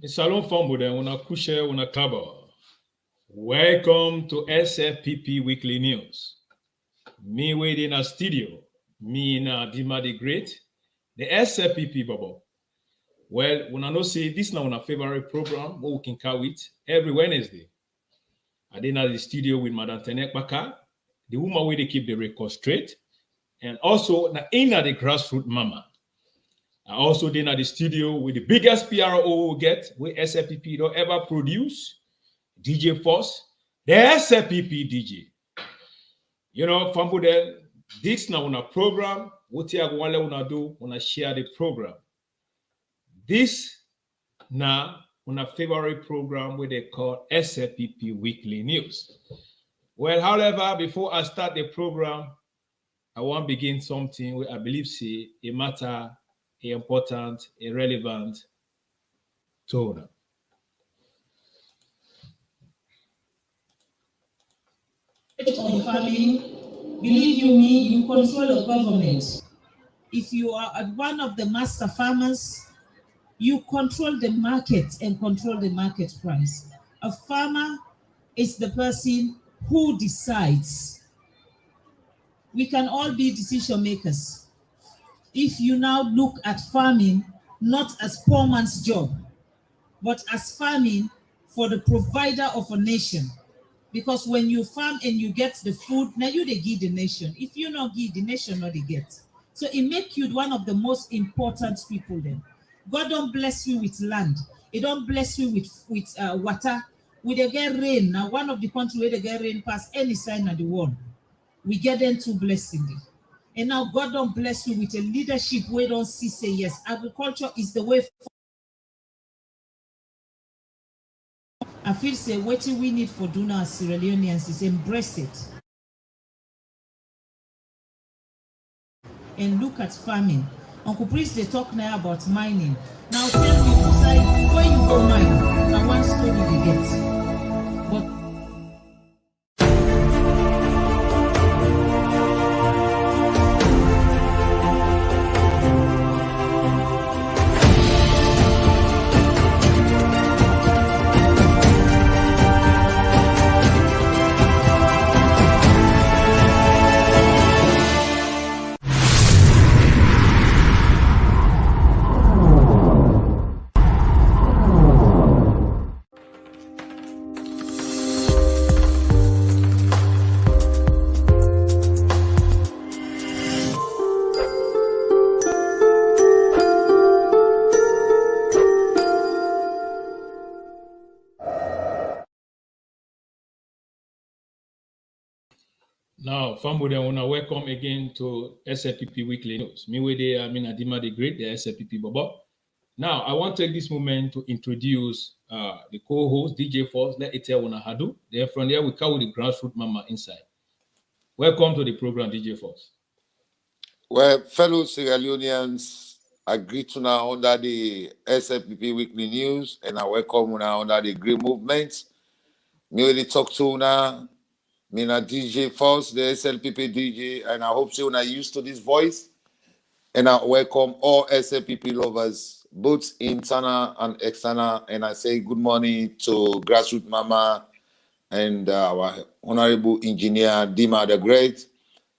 Salon Fambude, una kushe, una kabo. Welcome to Slpp Weekly News. Me waiting a studio. Me na Dima the Great. The Slpp bubble. Well, una know say this now una favorite program, what we can call it every Wednesday. I did at the studio with Madam Tenek Baka, the woman where they keep the record straight, and also in the grassroots mama. I also did at the studio with the biggest PRO we get, where SLPP don't ever produce, DJ Force, the SLPP DJ. You know, Fambude, this now on a program, what you want to do, want to share the program. This now on a favorite program where they call SLPP Weekly News. Well, however, before I start the program, I want to begin something where I believe say a matter, a important, a relevant tone. On farming, believe you me, you control the government. If you are one of the master farmers, you control the market and control the market price. A farmer is the person who decides. We can all be decision makers. If you now look at farming not as poor man's job, but as farming for the provider of a nation. Because when you farm and you get the food, now you they give the nation. If you not give, the nation not they get. So it make you one of the most important people then. God don't bless you with land. He don't bless you with water. We they get rain. Now one of the country where they get rain past any sign of the world. We get them to blessing. And now God don't bless you with a leadership where don't see say yes. Agriculture is the way. I feel say what we need for doing as Sierra Leoneans is embrace it. And look at farming. Uncle Priest, they talk now about mining. Now tell me, where you go mine? I want story they get. But now, Fambude, I want to welcome again to SLPP Weekly News. Me with the Adima the Great, the SLPP Bobo. Now, I want to take this moment to introduce the co-host, DJ Force. Let it tell Wana Hadu. Then from there, we come with the grassroots mama inside. Welcome to the program, DJ Force. Well, fellow Sierra Leoneans, I greet you now under the SLPP Weekly News, and I welcome you now under the Green Movement. Me really talk to you now. Me na DJ Force, the SLPP DJ, and I hope you are used to this voice. And I welcome all SLPP lovers, both internal and external. And I say good morning to Grassroots Mama and our Honorable Engineer Dima the Great.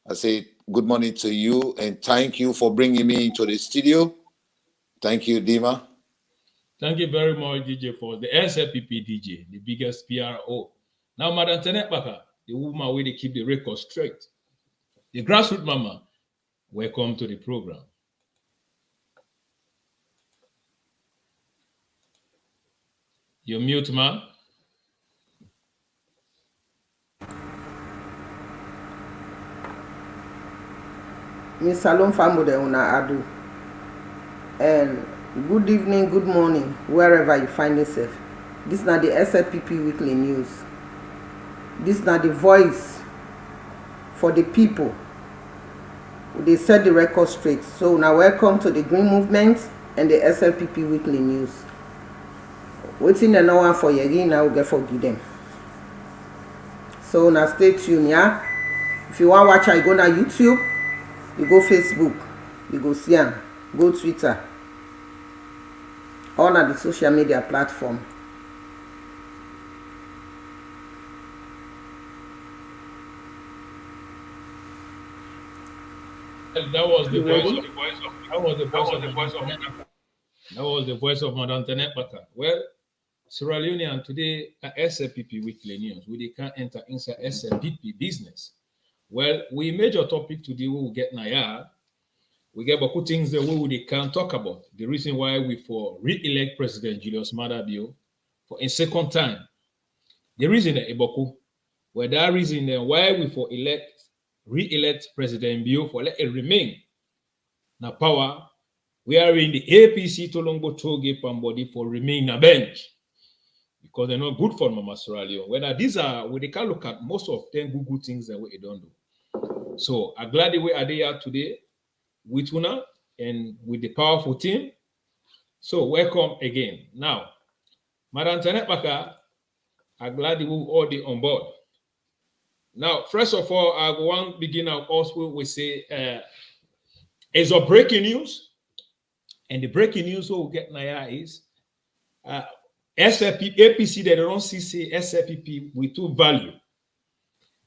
I say good morning to you and thank you for bringing me into the studio. Thank you, Dima. Thank you very much, DJ Force, the SLPP DJ, the biggest PRO. Now, Madam Tenek Baka, the woman where they keep the record straight. The grassroots mama, welcome to the program. You're mute, man. Miss Salon Fambude una adu. And good evening, good morning, wherever you find yourself. This is not the SLPP Weekly News. This is not the voice for the people. They set the record straight. So now welcome to the Green Movement and the SLPP Weekly News. Waiting an hour for you, now we get forgive them. So now stay tuned, yeah? If you want to watch, you go on YouTube, you go Facebook, you go see them, go Twitter. all na the social media platform. That was the You voice ready? of Madam Tenet Baka. Well, Sierra Leonean today at SLPP Weekly News, we can't enter inside SLPP business. Well, we major topic today we will get Naya. We get about things that we can talk about. The reason why we for re-elect President Julius Maada Bio for a second time. The reason that Eboku, well, that reason then why we for re-elect President Bio for let it remain na power. We are in the APC Tolongo Toge Pambody for remain na bench because they're not good for Mama Sierra Leone. Whether these are, we can look at most of them good things that we don't do. So I'm glad the way are there today with Una and with the powerful team. So welcome again. Now, Madam Tenet Baka, I'm glad you all the on board. Now, first of all, I want to begin out also we say it's a breaking news. And the breaking news we'll get now is SLP, APC, they don't see SLPP with two value.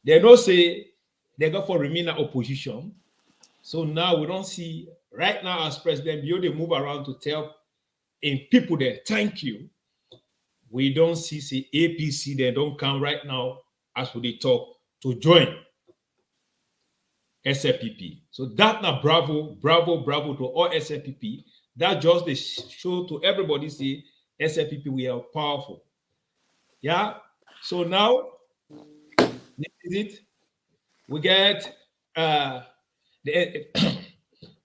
They don't say they go for remain opposition. So now we don't see right now as President Bio, they move around to tell in people there, thank you. We don't see APC, they don't come right now as we talk to join SLPP. So that now bravo to all SLPP. That just the show to everybody say SLPP we are powerful. Yeah. So now this is it. We get the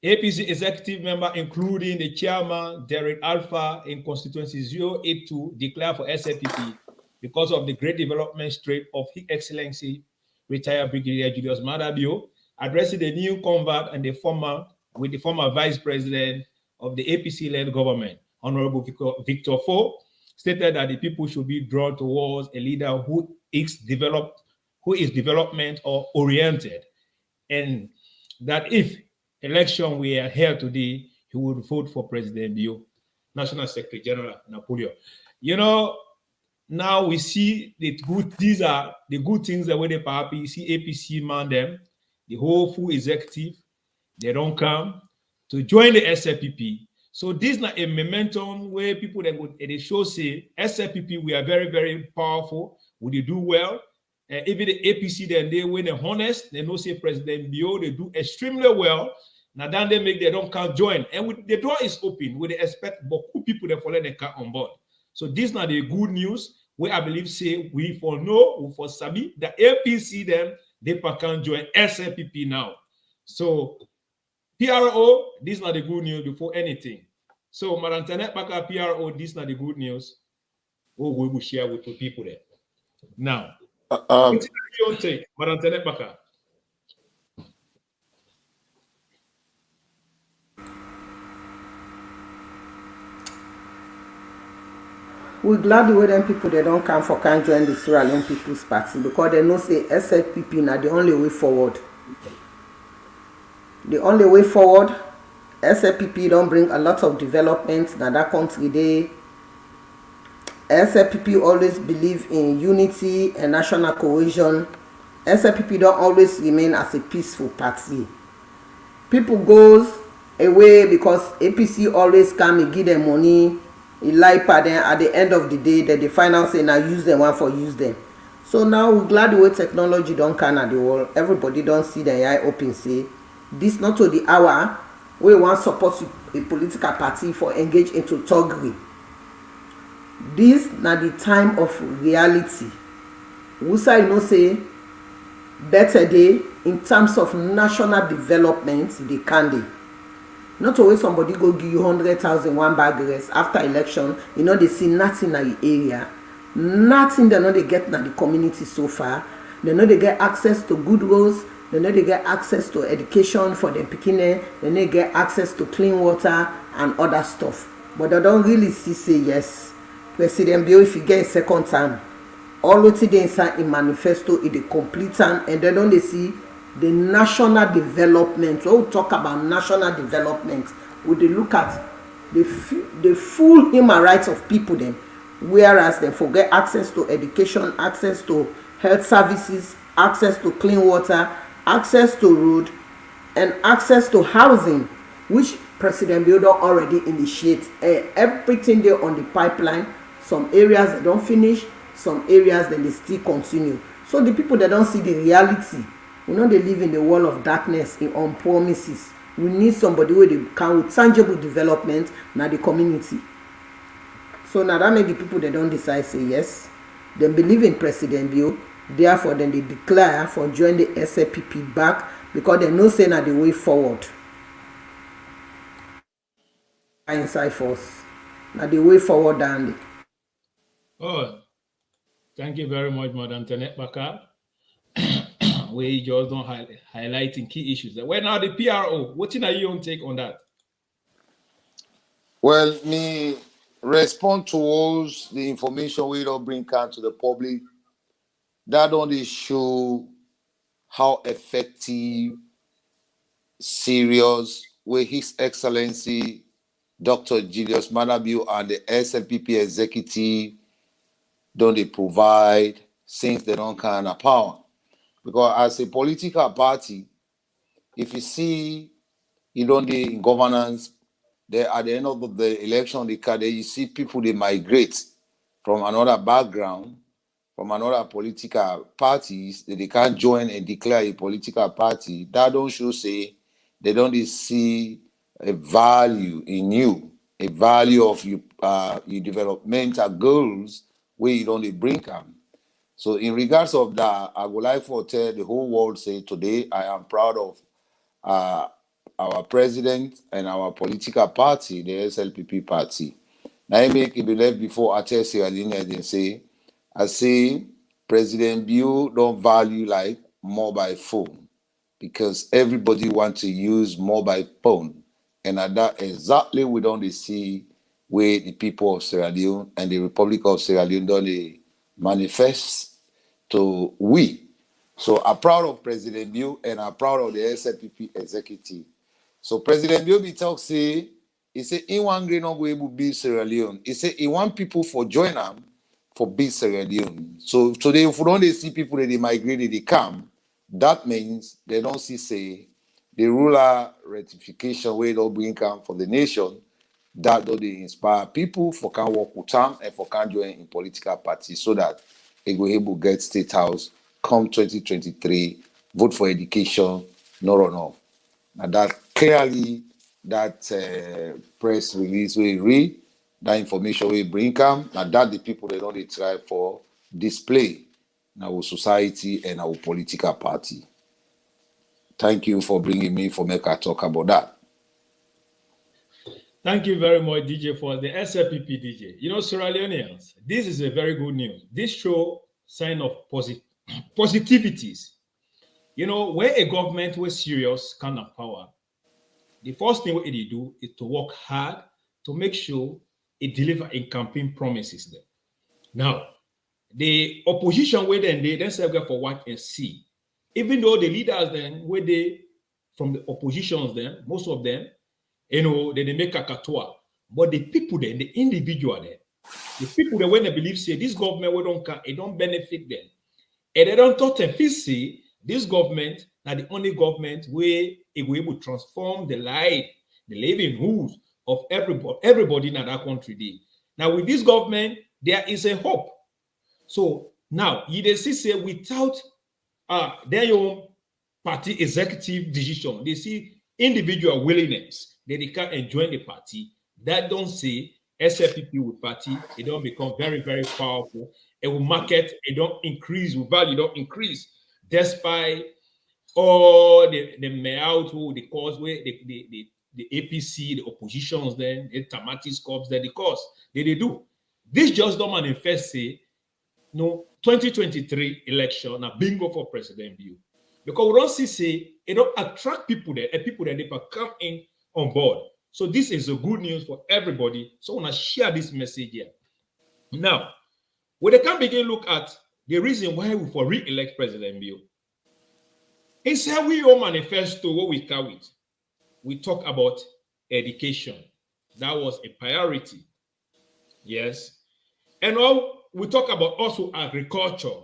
APC executive member, including the chairman, Derek Alpha, in constituency 082, declare for SLPP because of the great development straight of His Excellency, retired Brigadier Julius Maada Bio, addressing the new convert and the former vice president of the APC-led government, Honorable Victor Fo, stated that the people should be drawn towards a leader who is development or oriented, and that if election we are here today, he would vote for President Bio, National Secretary General Napoleon. You know, now we see these are the good things that when they happy, see APC man them, the whole full executive, they don't come to join the SLPP. So this is not a momentum where people that would they show say SLPP we are very, very powerful, we do well. Even the APC then they when they're honest, they know say President Bio, they do extremely well. Now then they don't come join. And with the door is open, we expect beaucoup people that follow the car on board. So this is not the good news. Where I believe say we for know, we for Sabi, the APC them, they can join SLPP now. So PRO, this is not the good news before anything. So Madam Tenet Baka PRO, this is not the good news. Oh, we will share with the people there. Now, what's your take, Madam Tenet Baka? We're glad the way them people they don't come for can join the Sierra Leone People's Party because they know say SLPP now the only way forward. The only way forward, SLPP don't bring a lot of development in that country. They SLPP always believe in unity and national cohesion. SLPP don't always remain as a peaceful party. People goes away because APC always come and give them money. He like then at the end of the day that the final say now use them one for use them. So now we're glad the way technology don't can at the world. Everybody don't see the eye open say this not to the hour we want support a political party for engage into thuggery. This na the time of reality. Wusa you know say better day in terms of national development they can dey. Not always somebody go give you 100,000 one bag rest after election, you know they see nothing in the area. Nothing they know they get in the community so far. They know they get access to good roads, they know they get access to education for them picking, they know they get access to clean water and other stuff. But they don't really see say yes. President Bio if you get a second time, all what they inside in manifesto is the complete time and they don't they see the national development. When we talk about national development, we look at the full human rights of people dem, whereas dem forget access to education, access to health services, access to clean water, access to road, and access to housing, which President Bio don already initiate. Everything dey on the pipeline. Some areas dem don finish, some areas dem dey still continue. So the people dem don see the reality. We no dey live in the world of darkness on promises. We need somebody wey dey come with tangible development na the community. So na that make the people dem don decide say yes, dem believe in President Bio, therefore dem dey declare for join the SLPP back, because dem know say na the way forward. Inside force na the way forward down there. Oh, thank you very much, Madam Tenet Baka. We just don't highlighting key issues. Well, now the PRO, what's your own take on that? Well, me respond towards the information we don't bring out to the public. That only show how effective, serious, where His Excellency Dr. Julius Maada Bio and the SLPP executive don't they provide since they don't kind of power. Because as a political party, if you see you don't in governance, there at the end of the election, you see people they migrate from another background, from another political parties, that they can't join and declare a political party. That don't show say they don't see a value in you, a value of you, your developmental goals where you don't bring them. So in regards of that, I would like to tell the whole world say today I am proud of our president and our political party, the SLPP party. Now I make it believe before I tell Sierra Leone, they say, I say President Bio don't value like mobile phone because everybody wants to use mobile phone. And at that exactly we don't see where the people of Sierra Leone and the Republic of Sierra Leone don't manifest to we. So I'm proud of President Bio and I'm proud of the SLPP executive. So President Bio be talk say, he say he want green not go able to build Sierra Leone. He say he want people for join them for build Sierra Leone. So today if we don't see people that they migrate, they come, that means they don't see say the ruler ratification where they bring come for the nation, that do they inspire people for can work with them and for can join in political parties so that they go able to get state house come 2023, vote for education, no run off. And that clearly that press release we read, that information we bring come, and that the people they don't try for display in our society and our political party. Thank you for bringing me for make I talk about that. Thank you very much, DJ, for the SLPP DJ. You know, Sierra Leoneans, this is a very good news. This show sign of positivities. You know, where a government was serious kind of power, the first thing what they do is to work hard to make sure it deliver in campaign promises there. Now, the opposition where they say for what and see. Even though the leaders then where they from the oppositions then, most of them, you know, they make a katoa. But the people then, the individual then, the people that when they believe say this government we don't it don't benefit them. And they don't thought and feel say this government now the only government where it will able to transform the life, the livelihood of everybody in that country. Day. Now with this government, there is a hope. So now you see say without their own party executive decision, they see individual willingness that they can join the party. That don't say SLPP with party, it don't become very, very powerful. It will market, it don't increase, with value don't increase, despite all the mayout, the causeway, the APC, the oppositions, then the Tamatis Corps, then the cause they do. This just don't manifest say no 2023 election a bingo for President Bio. Because we don't see say it don't attract people there and people that they can come in on board. So this is a good news for everybody. So I want to share this message here. Now, when they can begin look at the reason why we for re-elect President Bio, inside we all manifesto what we carry. We talk about education. That was a priority. Yes. And all we talk about also agriculture.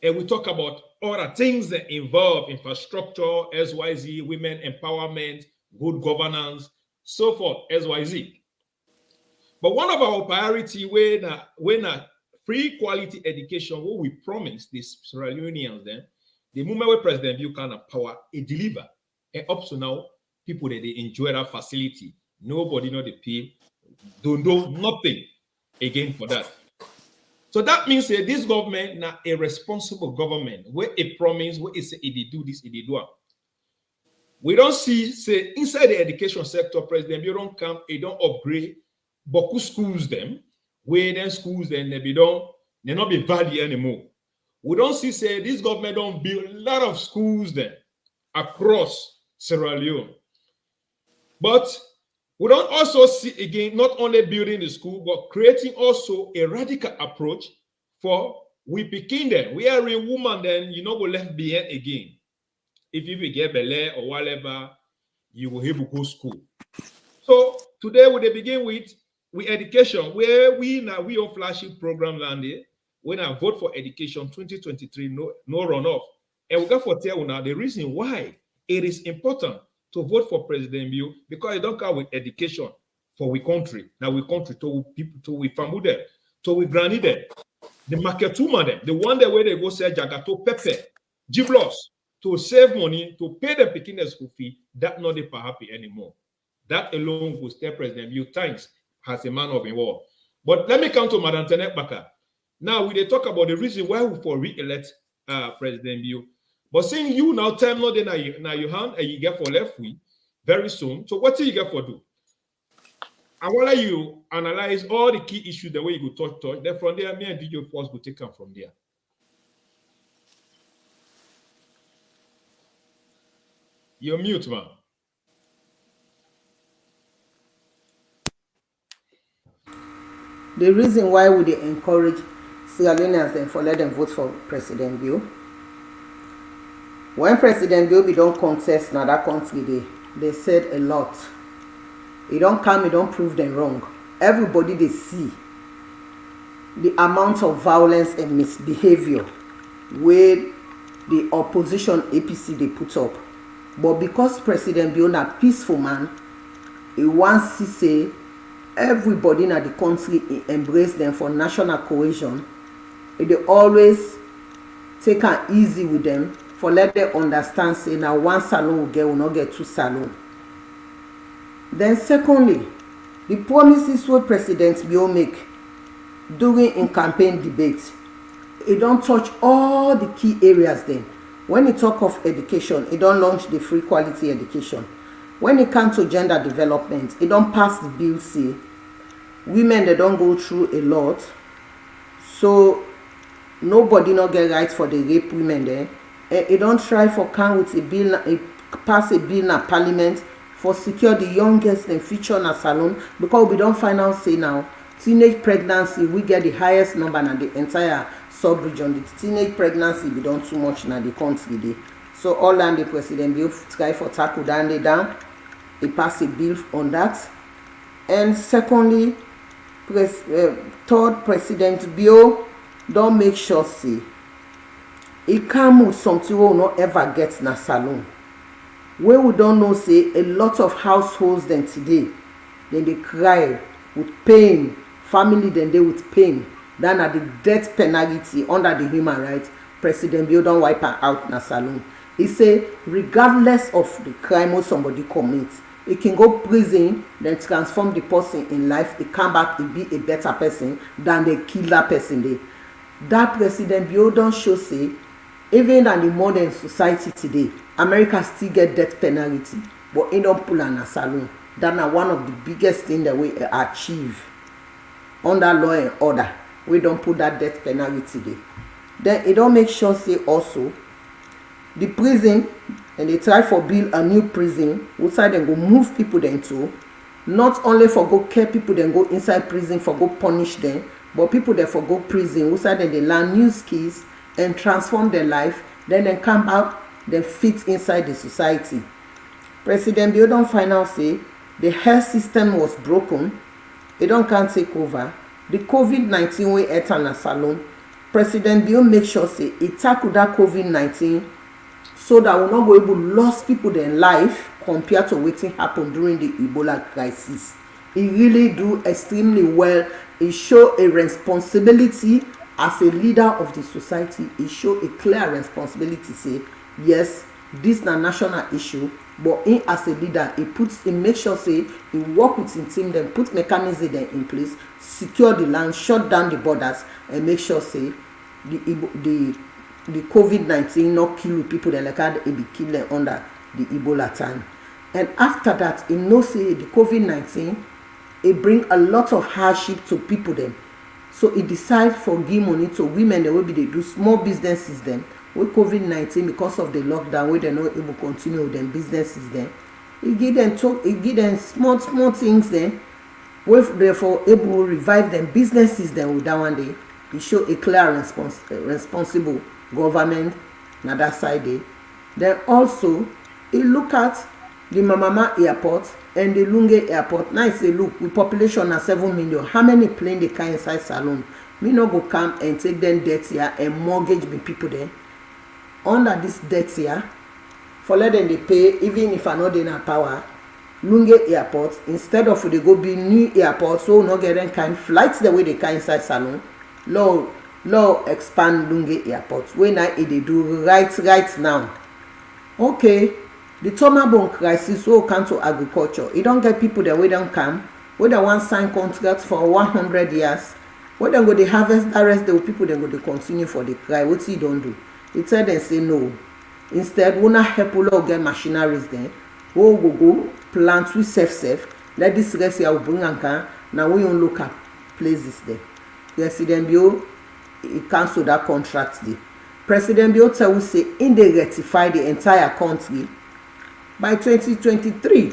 And we talk about other things that involve infrastructure, SYZ, women empowerment, good governance, so forth, SYZ. But one of our priority when a free quality education, what we promise these Sierra Leoneans then, the moment where President Buchanan power, it deliver. And up to now, people that they enjoy that facility. Nobody know the pay, don't do nothing again for that. So that means this government now a responsible government where it promise, where it say if they do this, if they do it. We don't see, say, inside the education sector, President, you don't come, you don't upgrade Boku schools them, where then schools then they not be value anymore. We don't see, say, this government don't build a lot of schools then across Sierra Leone. But we don't also see again, not only building the school, but creating also a radical approach for we picking them. We are a woman, then you know, go left behind again. If you get belay or whatever, you will able to go school. So today we begin with education, where we now we are flagship program landed. When I vote for education 2023, no runoff. And we got for tell now the reason why it is important to vote for President Bio, because it don't come with education for we country. Now we country to people, to we family them, to we granny them, the market woman them, the one that where they go sell jagato pepper, giblos, to save money, to pay the picking the school fee, that not the happy anymore. That alone will tell President Bio thanks as a man of the war. But let me come to Madam Tenet Baka. Now we talk about the reason why we for re-elect President Bio. But seeing you now time not then now you hand and you get for left week very soon. So what do you get for do? I want to let you analyze all the key issues the way you go touch. Then from there, me and DJ Force will take them from there. You're mute, man. The reason why would they encourage Sierra Leoneans then for let them vote for President Bio? When President Bio don't contest now that country, they said a lot. He don't come, he don't prove them wrong. Everybody they see the amount of violence and misbehavior where the opposition APC they put up. But because President Bio na peaceful man, he wants to say everybody in the country embrace them for national cohesion. They always take it easy with them for let them understand say now one salon will not get two salon. Then secondly, the promises what President Bio make during in campaign debate, it don't touch all the key areas then. When he talk of education, it don't launch the free quality education. When it comes to gender development, it don't pass the bill say women they don't go through a lot. So nobody not get right for the rape women there. It don't try for come with a bill, pass a bill in parliament for secure the youngest and future in a salon, because we don't find out say now teenage pregnancy we get the highest number in the entire sub-region. The teenage pregnancy we don't too much in the country day. So all and the President Bio try for tackle down, he pass a bill on that. And secondly, third President Bio don't make sure see he come with something we will not ever get in a salon. Where we don't know say a lot of households then today, then they cry with pain, family then they with pain, then at the death penalty under the human rights, President Bio don't wipe her out in a salon. He say regardless of the crime or somebody commits, he can go prison, then transform the person in life, he come back and be a better person than they kill that person there. That President Bio don't show say even in the modern society today, America still get death penalty, but it don't pull an salon. That's one of the biggest things that we achieve under law and order. We don't put that death penalty there. Then it don't make sure say also the prison, and they try for build a new prison outside then go move people then too. Not only for go care people then go inside prison for go punish them, but people there for go prison outside then they learn new skills and transform their life, then they come out, then fit inside the society. President Bio don't find out say The health system was broken. It don't can't take over. The COVID-19 way etana salon. President Bio make sure say it tackle that COVID-19 so that we not go able lost people their life compared to what happened during the Ebola crisis. He really do extremely well. He show a responsibility as a leader of the society. He show a clear responsibility. Say yes, this na national issue, but he as a leader, he make sure say he work with his team, then put mechanism then in place, secure the land, shut down the borders, and make sure say the COVID-19 not kill people then like how they be killing under the Ebola time. And after that, he know say the COVID-19 it bring a lot of hardship to people them. So he decide for give money to women that will be they do small businesses then with COVID-19 because of the lockdown where they not able to continue with them businesses then. He give them small things then where therefore able to revive them businesses then with that one day. He show a clear responsible government na that side day. Then also he look at the Mamama airport and the Lunge airport. Now he say look, with population na 7 million, how many plane they can inside salon? Me no go come and take them debt here and mortgage me people there. Under this debt here, for let them they pay even if I know they na power. Lunge airport instead of they go be new airport so no get them kind flights the way they can inside salon. Law expand Lunge airport. When I they do right now. Okay. The Tomabon crisis will come to agriculture. You don't get people that we don't come. When they want sign contracts for 100 years. When they go they harvest the rest the people then go to continue for the cry. What you don't do? He tell them say no. Instead, we not help you get machineries then. We go plant with safe. Let this rest here bring and can. Now we don't look at places there. President Bio he cancel that contract there. President Bio tell we say in they rectify the entire country. By 2023,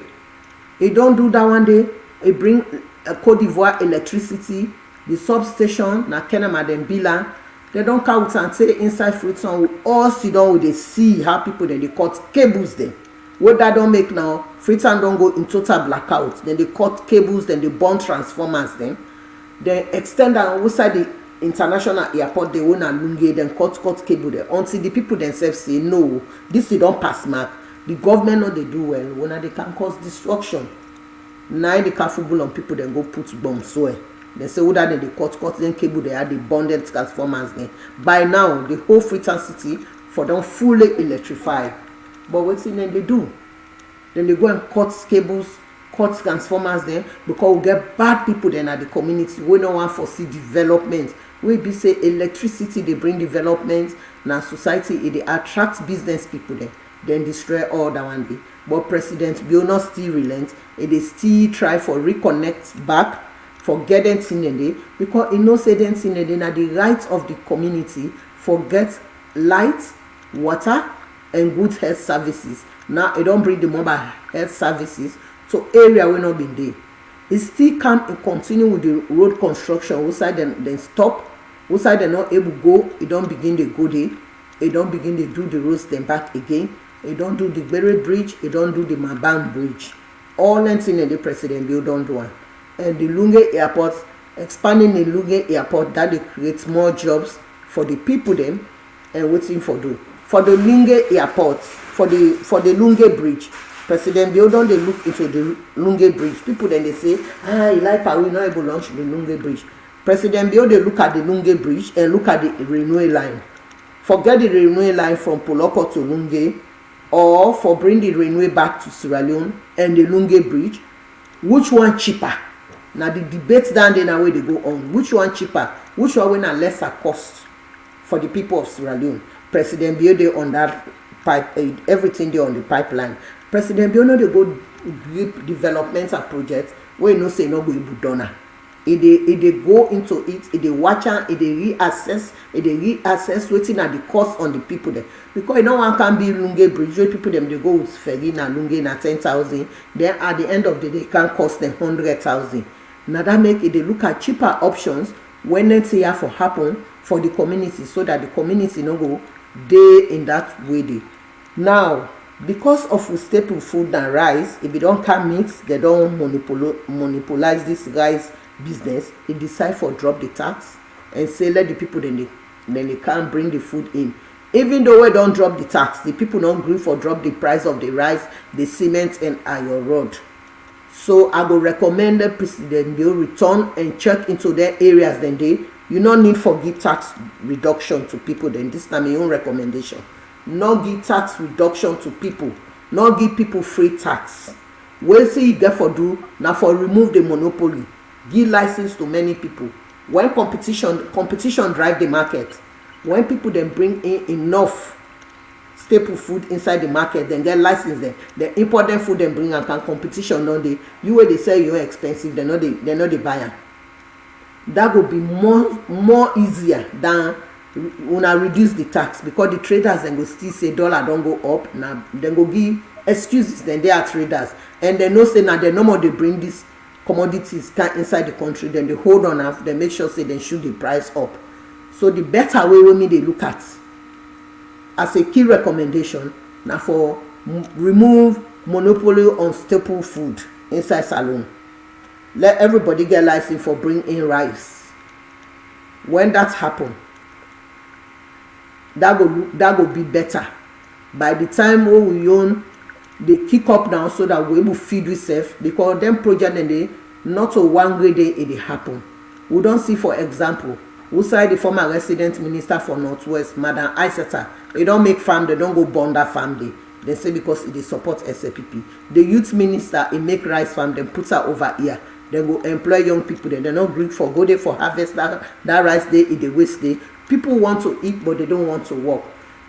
he don't do that one day. He bring Cote d'Ivoire electricity, the substation, na Kenema den Bila. They don't count and say inside Freetown, we all sit down with the see how people then they cut cables there. What that don't make now, Freetown don't go in total blackout. Then they cut cables, then they burn transformers then. Then extend and outside the international airport, they own a Lunge, then cut cable there. Until the people themselves say, no, this they don't pass mark. The government know they do well when they can cause destruction. Now they can football on people then go put bombs somewhere. They say whether they cut then cable they had the bonded transformers there. By now the whole Freetown city for them fully electrified. But what's in then they do? Then they go and cut cables, cut transformers there because we get bad people then at the community. We don't want to see development. We be say electricity they bring development. Now society it attracts business people there. Then destroy all that one day. But President Bio not still relent. It is still try for reconnect back, forget them thing day because it no say them thing day na the rights of the community forget light, water, and good health services. Now it don't bring the mobile health services to area we not been there. It still come and continue with the road construction. Outside then stop. Outside they not able go. It don't begin the go there. It don't begin to do the roads then back again. It don't do the Berry Bridge. It don't do the Mabam Bridge. All things in the President Bill don't do one. And the Lunge Airport, expanding the Lunge Airport, that it creates more jobs for the people them and waiting for do. For the Lunge Airport, for the Lunge Bridge, President Bill don't they look into the Lunge Bridge. People then they say, you like how we not able to launch the Lunge Bridge. President Bill they look at the Lunge Bridge and look at the railway line. Forget the railway line from Poloko to Lunge, or for bring the railway back to Sierra Leone and the Lunge Bridge. Which one cheaper? Now the debate down there now where they go on. Which one cheaper? Which one when a lesser cost for the people of Sierra Leone? President Bio they on that pipe, everything they on the pipeline. President Bio no they go grip developmental projects where no say no go Ibudona. If they go into it, if they watch and if they reassess waiting at the cost on the people there. Because no one can be Lunge Bridge, people them they go with ferry na Lunge na 10,000. Then at the end of the day can cost them 100,000. Now that make it they look at cheaper options when it's here for happen for the community so that the community no go they in that way they. Now because of we staple food and rice. If they don't come meat, they don't monopolize this rice business. They decide for drop the tax and say let the people then they can't bring the food in. Even though we don't drop the tax, the people don't agree for drop the price of the rice, the cement and iron rod. So I go recommend the president they return and check into their areas. Then you no need for give tax reduction to people. Then this time my own recommendation. No give tax reduction to people. No give people free tax. We'll see you get for do now for remove the monopoly. Give license to many people. When competition drive the market. When people then bring in enough staple food inside the market, then get license them. The important food then bring and can competition on the you where they sell you expensive, they're not the buyer. That will be more easier than when I reduce the tax, because the traders then go still say dollar don't go up. Now then go give excuses, then they are traders and they know say now they no more they bring these commodities inside the country, then they hold on and they make sure say they shoot the price up. So the better way we they look at as a key recommendation now for remove monopoly on staple food inside salon. Let everybody get license for bring in rice. When that happen, that go be better. By the time we own they kick up now so that we will feed ourselves, because them project and they not a one great day it happen. We don't see, for example, we say the former resident minister for Northwest, Madam Isata, they don't make farm, they don't go burn that farm day. They say because they support SLPP. The youth minister, he make rice farm, then puts her over here. They go employ young people, then they not great for go there for harvest that rice day, in the waste day. People want to eat, but they don't want to work.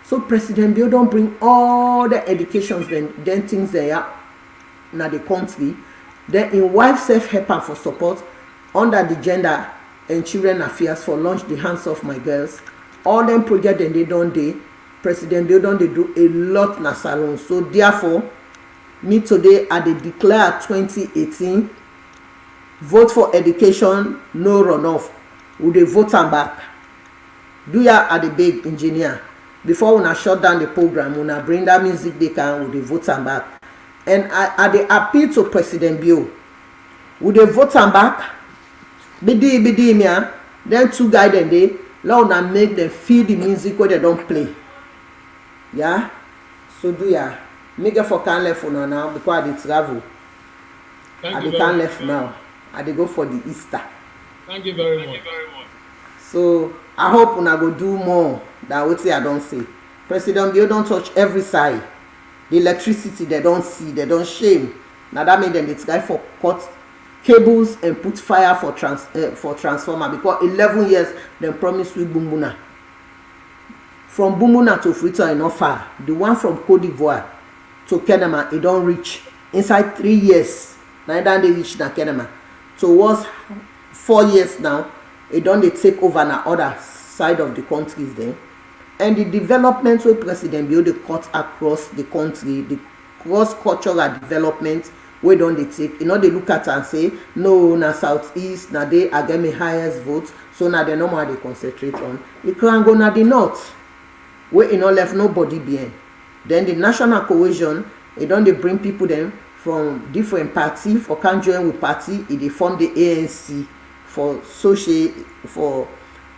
So President Bio don't bring all the educations, then things they are now the country. Then in wife self-help for support under the gender and children affairs for launch the hands of my girls. All them projects then they don't do. President Bio don't they do a lot na salon. So therefore, me today I dey declare 2018 vote for education, no runoff. Would they vote am back? Do ya at the big engineer? Before when I shut down the program, when I bring that music they can, would they vote am back? And I they appeal to President Bio. Would they vote am back? Bidi me, then two guys then they let una make them feel the music where they don't play. Yeah? So do ya. Make it for can left for now because I did travel. I can't left now. I dey go for the Easter. Thank you very much. So I hope una go do more than what I don't say. President Bio don't touch every side. The electricity they don't see, they don't shame. Now that means them it's guy for cut cables and put fire for transformer, because 11 years they promise we Bumbuna. From Bumbuna to Freetown is not far. The one from Cote d'Ivoire to Kenema, it don't reach. Inside 3 years, neither they reach na Kenema. So was 4 years now, it don't they take over na other side of the countries there. And the development where President Bio they cut across the country, the cross-cultural development where don't they take, you know, they look at and say, no, na southeast, na they are getting highest votes, so now they know how they concentrate on. You can go na the north, where you know left nobody behind. Then the national cohesion, it don't they bring people then from different parties for can join with party, they form the ANC for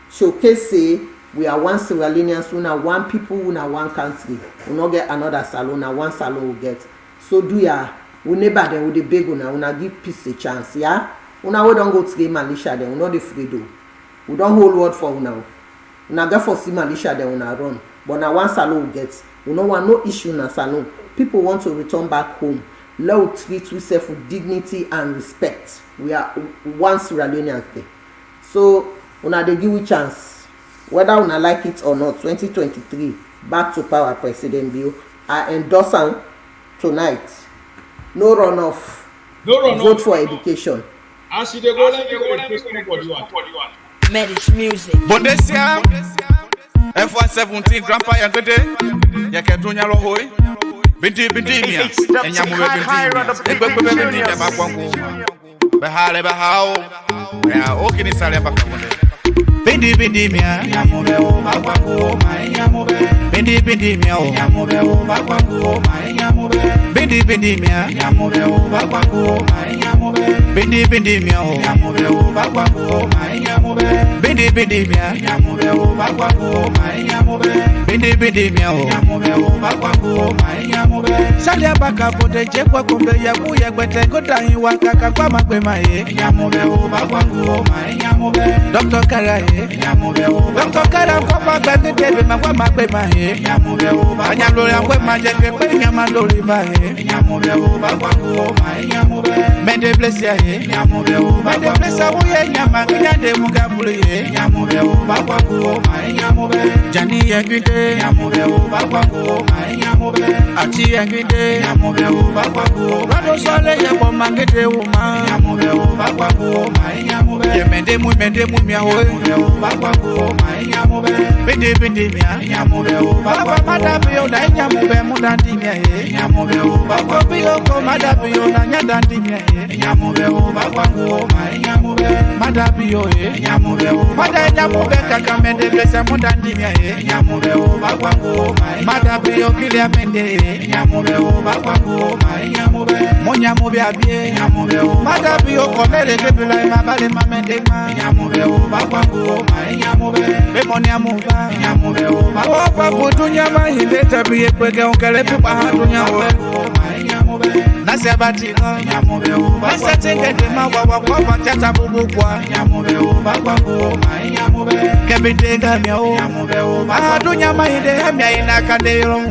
showcase say we are one Sierra Leoneans, we are one people, we are one country. We not get another salon, na one salon we get. So do ya, we never then with the big una give peace a chance, yeah? Una we don't go to the militia then, we not the freedom. We don't hold word for una. Una get for see militia then una run. But now one salon we get. We no want no issue na salon. People want to return back home. Let us treat ourselves with dignity and respect. We are one Sierra Leoneans there. So una dey give we chance. Whether una like it or not, 2023, back to power, President Bio. I endorse am tonight. No runoff. No runoff. Vote for education. As you dey go, let me go Facebook what you want. Medish music. But this year, F117 grandpa yagede, yaketunya lohoi. Binti mia, enyamu binti mia, bakwangu. Behale behao, ya okini sale bakamunde. bindi mia nyamube o bakwangu mai nyamube bindi mia o nyamube o bakwangu mai nyamube bindi mia nyamube o bakwangu mai nyamube bindi mia o nyamube o bakwangu mai nyamube bindi mia nyamube o bakwangu mai nyamube bindi mia o nyamube o bakwangu mai nyamube salia baka bote chekwa kumbe ya kuya kwete kota hiwa kaka kwa magbe mai nyamube o bakwangu mai nyamube Dr. Karaye nyamube o Dr. Kara kwa magbe tebe magwa magbe mai nyamube o anyalo yangwe majeke pe nyamalo ribae nyamube o bakwangu mai nyamube mende blessia ye nyamube o mende blessia wo ye nyama nyande mugabulu ye nyamube o bakwangu mai nyamube jani yengide nyamube o bakwangu mai nyamube achi yengide nyamube o bakwangu rado sole ye bo mangede uma nyamube o bakwangu mai nyamube ye mende mu mia ho nyamube o bakwangu mai nyamube bindi mia nyamube o bakwa madabi o na nyamube mudandi mia ye nyamube o bakwa bio ko madabi o na nyandandi mia ye nyamube o bakwangu mai nyamube madabi o ye nyamube o nyamube kaka mende blesa mudandi mia ye nyamube o bakwangu mai madabi o kilia mende ye nyamube o bakwangu mai nyamube monyamube abie nyamube o madabi o komere kebila mabale mamende ma nyamube o bakwangu mai nyamube bemoniamuba nyamube o bakwangu tunyama hindeta biye kwege onkele pupa hatunya o mai nyamube nasebati nyamube o nasatenge de mawa kwa tata bubukwa nyamube o bakwangu mai nyamube kebitenga mia o nyamube o hatunya mahinde hamya inakandero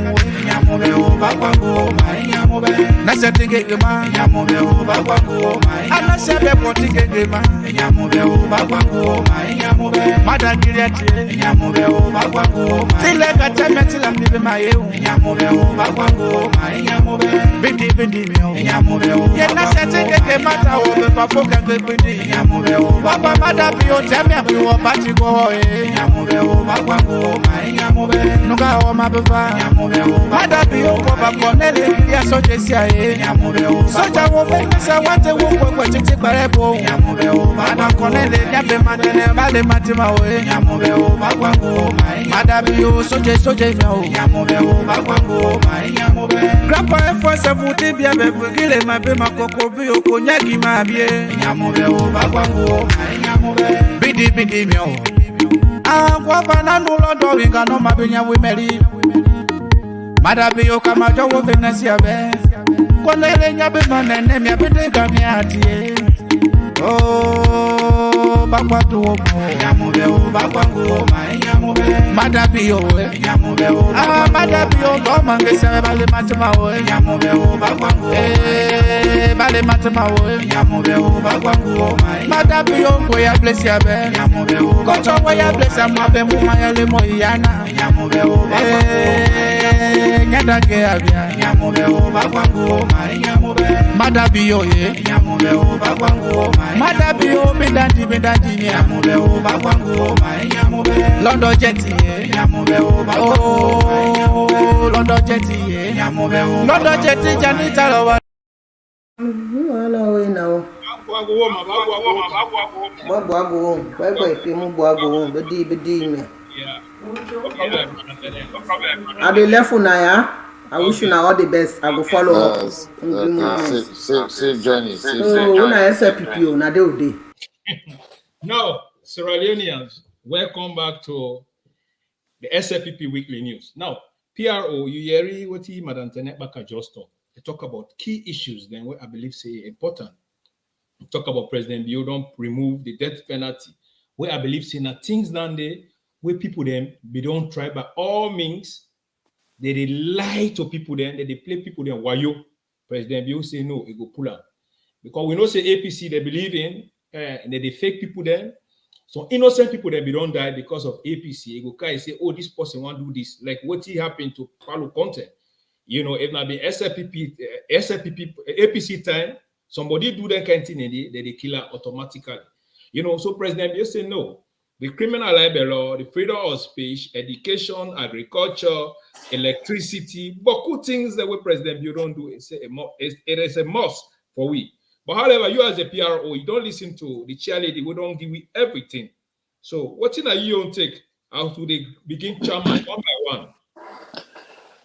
nyamube o bakwangu mai nyamube nasatenge gema nyamube o bakwangu mai anasebe potige gema nyamube o bakwangu mai nyamube madangiriati nyamube o bakwangu mai tile katameti la mbibe mayewu nyamube o bakwangu mai nyamube bindi mio nyamube o ye nasatenge gema ta o be pafoka bindi nyamube o baba madabi o teme afi wo pati go e nyamube o bakwangu mai nyamube nuga o mabeva nyamube o madabi o ko ba konele ya soje sia e nyamube o soja wo be sa wate wo ko titi parebo nyamube o bana konele nyabe manene bale matima o e nyamube o bakwangu mai madabi o soje mi o nyamube o bakwangu mai nyamube grandpa F7 bia be gile mabe makoko bi o ko nyagi mabie nyamube o bakwangu mai nyamube bindi mi o kwa bana nulo do winga no mabe nyawe meri madabi o kama jowo venesia be konele nyabe manene mi abede gami atie oh bakwatu o nyamube o bakwangu mai nyamube madabi o nyamube o madabi o do mangese bale matima o nyamube o bakwangu bale matima o nyamube o bakwangu mai madabi o ko ya bless ya be nyamube o ko to ya bless ya mabe mu mayale mo yana nyamube o nyadage abia nyamube o bakwangu mai nyamube madabi o ye nyamube o bakwangu mai madabi o bidandi nyamube o bakwangu mai nyamube London jet ye nyamube o bakwangu London jet ye nyamube o London jet janita lo wala we now Bagwa bye pe mu bagwa bedi me I dey left una ya. I wish you all the best. I go follow up. Safe journey. So una SLPP una dey. Now, Sierra Leoneans, welcome back to the SLPP Weekly News. Now, PRO, you hear what Madam Tenebaka just talked. They talk about key issues then what I believe say important. Talk about President Bio don't remove the death penalty. Where I believe say na things down there where people then they don't try by all means. They lie to people then, they play people then wayo. President Bio say no, it go pull out. Because we know say APC they believe in and they fake people then. So innocent people then be don't die because of APC. It go carry say, oh, this person want to do this. Like what happened to Paulo Conte. You know, if not be SLPP, APC time, somebody do that kind of thing, they kill her automatically. You know, so President Bio say no. The criminal libel law, the freedom of speech, education, agriculture, electricity, but good things that we President Bio don't do. It is a must for we. But however, you as a PRO, you don't listen to the chairlady. We don't give you everything. So what in a you take out to the begin chairman one by one?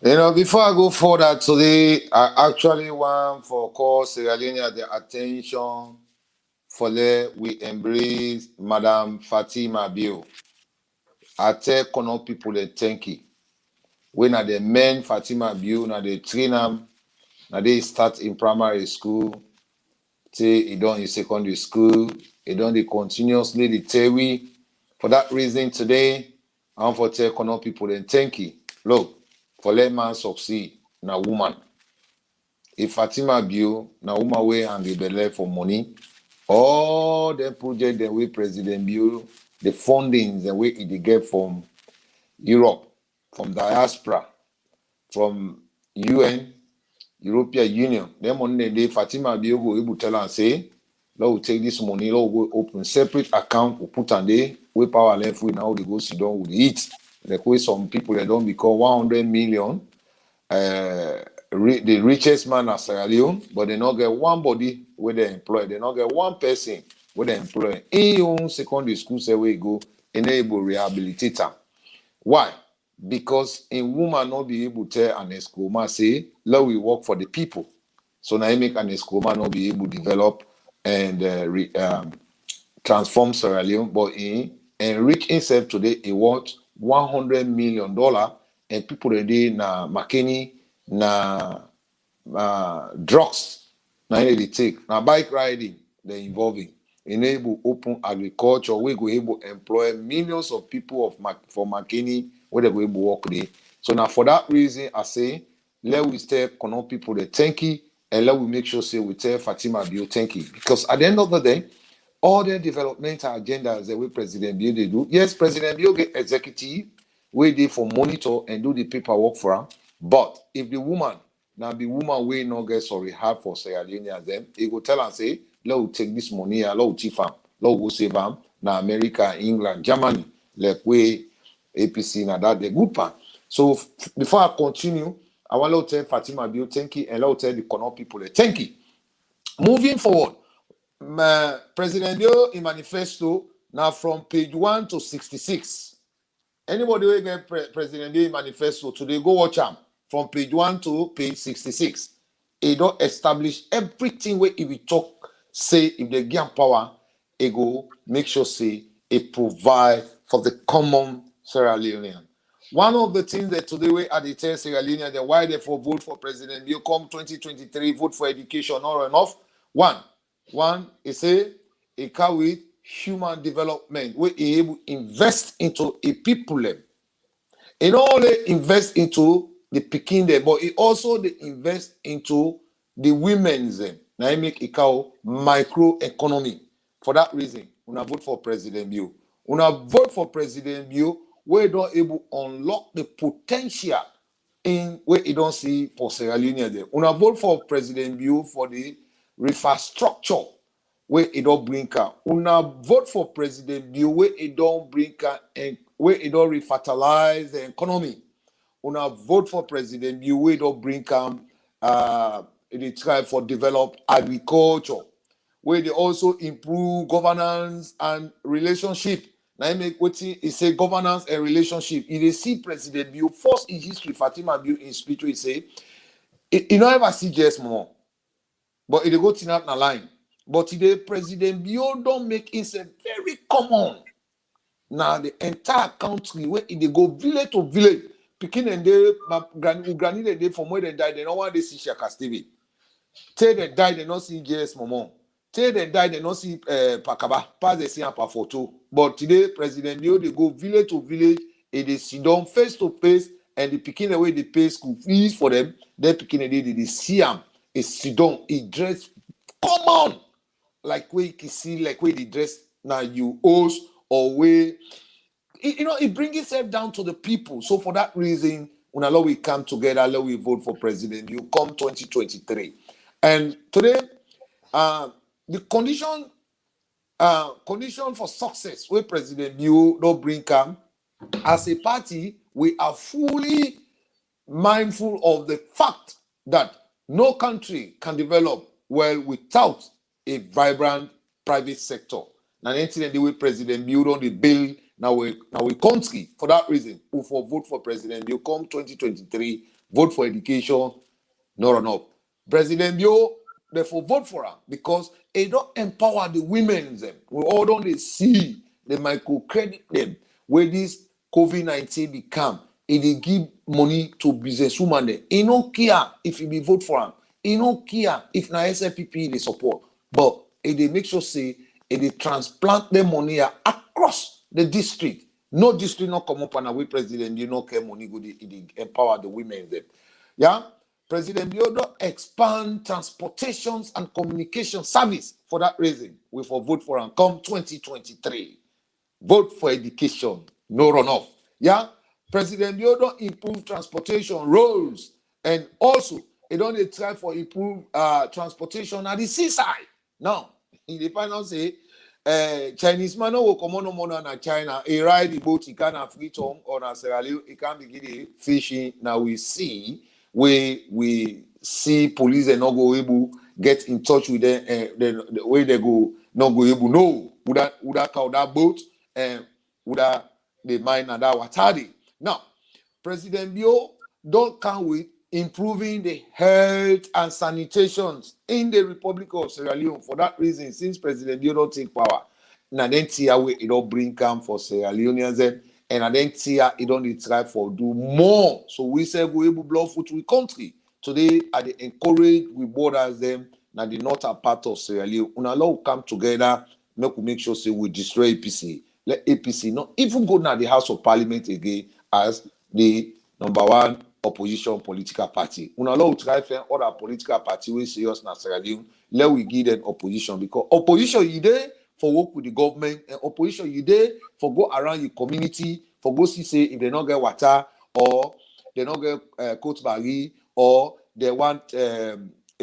You know, before I go further today, I actually want for call Sierra Leone the attention for the we embrace Madam Fatima Bio. I tell Kono people they thank you. When are the men Fatima Bio, now they train them, now they start in primary school, say he done in secondary school, he done the continuously the theory. For that reason today, I want for tell Kono people they thank you. Look, for let man succeed, now woman. If Fatima Bio, na woman way and the belay for money, all the project the way President Bio, the fundings the way it get from Europe, from diaspora, from UN, European Union, them money they Fatima Bio go able tell and say, Lord will take this money, Lord will open separate account, will put on there, we power left with now they go sit down with it. Like way some people they don't become 100 million. The richest man at Sierra Leone, but they not get one body where they employ. They not get one person where they employ. In your own secondary school, say where you go, enable rehabilitator. Why? Because a woman not be able to tell an escoma say, let we work for the people. So now you make an escoma not be able to develop and transform Sierra Leone, but he enrich himself today. He worth $100 million, and people today na McKinney na drugs na they take na bike riding they involving enable open agriculture we go able employ millions of people for McKinney where they go able work there. So now for that reason I say let we tell Kono people the thank you and let we make sure say we tell Fatima Bio thank you, because at the end of the day all the developmental agendas that we President Bio they do, yes, President Bio get executive we dey for monitor and do the paperwork for her. But if the woman now the woman we not get sorry hard for Sierra Leone them, he go tell and say, let we take this money, let we chief am, let we go save am now America, England, Germany, like we APC now that the good part. So before I continue, I want to tell Fatima Bio thank you and let me tell the Kono people thank you. Moving forward, President Bio in manifesto now from page 1 to 66. Anybody who get President Bio manifesto today, go watch them from page 1 to page 66. It don't establish everything where if we talk, say if they give power, it go make sure say it provide for the common Sierra Leonean. One of the things that today we at the tell Sierra Leonean, then why therefore vote for President Bio come 2023, vote for education, all enough. One is a car with human development where he able invest into a people. It not only invest into the picking there, but it also they invest into the women's. Now make it called microeconomy. For that reason, when I vote for President Bio, when I vote for President Bio, we don't able unlock the potential in where you don't see for Sierra Leone there. When I vote for President Bio for the infrastructure where it don't bring her. Una vote for President Bio where it don't bring her and where it don't refertilize the economy. Una vote for President Bio where it don't bring her they try for develop agriculture, where they also improve governance and relationship. Now make what he say governance and relationship. If they see President Bio first in history, Fatima Bio in speech, he say, you don't ever see just more, but it go to up line. But today, President Bio don't make it very common. Now the entire country where they go village to village, picking and they granny they from where they die, they don't want to see Shaka Stevie. Till they die, they don't see JS Momo. Till they die, they don't see Pakaba. Pass they see a photo. But today, President Bio they go village to village, and they sit down face to face, and they picking away they pay school fees for them. They picking they see them. They sit down, he dress common. Like where you can see, like where they dress now you host or where it brings itself down to the people. So for that reason, when Allah we come together, let we vote for President you come 2023. And today, the condition for success where President you don't bring come as a party, we are fully mindful of the fact that no country can develop well without a vibrant private sector. Now, anything the way President Bio on the bill now we country. For that reason, who for vote for President Bio come 2023, vote for education, no run up. President Bio, therefore vote for him because he don't empower the women. Them. We all don't see the microcredit them where this COVID-19 become. They give money to businesswoman. Them. He don't care if he be vote for him. He don't care if na SLPP they support. But they make sure say they transplant their money across the district. No district not come up and away president, you know, care money go they empower the women them. Yeah. President Biodo expand transportations and communication service. For that reason, we for vote for him. Come 2023. Vote for education. No runoff. Yeah. President Biodo improve transportation roads. And also, they don't try for improve transportation at the seaside. Now, in the final say, Chinese man will come on money na China. He ride the boat, he can have free home or na Sierra Leone, he can begin fishing. Now we see police and not go able get in touch with them. The way they go not go able no would that call that boat and would that the mine and that watadi. Now, President Bio don't come with improving the health and sanitations in the Republic of Sierra Leone. For that reason, since President Bio don't take power, now then it don't bring calm for Sierra Leoneans and I then it don't try for do more. So we say we able blow foot with country. Today, I encourage we borders them now the northern part of Sierra Leone. Una law come together, make sure say we destroy APC. Let APC not even go now the House of Parliament again as the number one opposition political party. Una law try for other political party we serious na Sierra Leone. Let we give them opposition because opposition you there for work with the government and opposition you there for go around your community for go see say if they not get water or they not get coach barry or they want a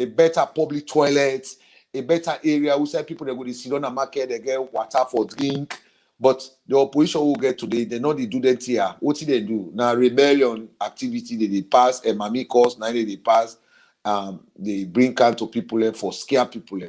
better public toilet, a better area. We say people they go to sit on the market, they get water for drink. But the opposition will get today, they know they do that here. What did they do? Now rebellion activity they pass, and Mami cause, now they pass, they bring can to people for scare people.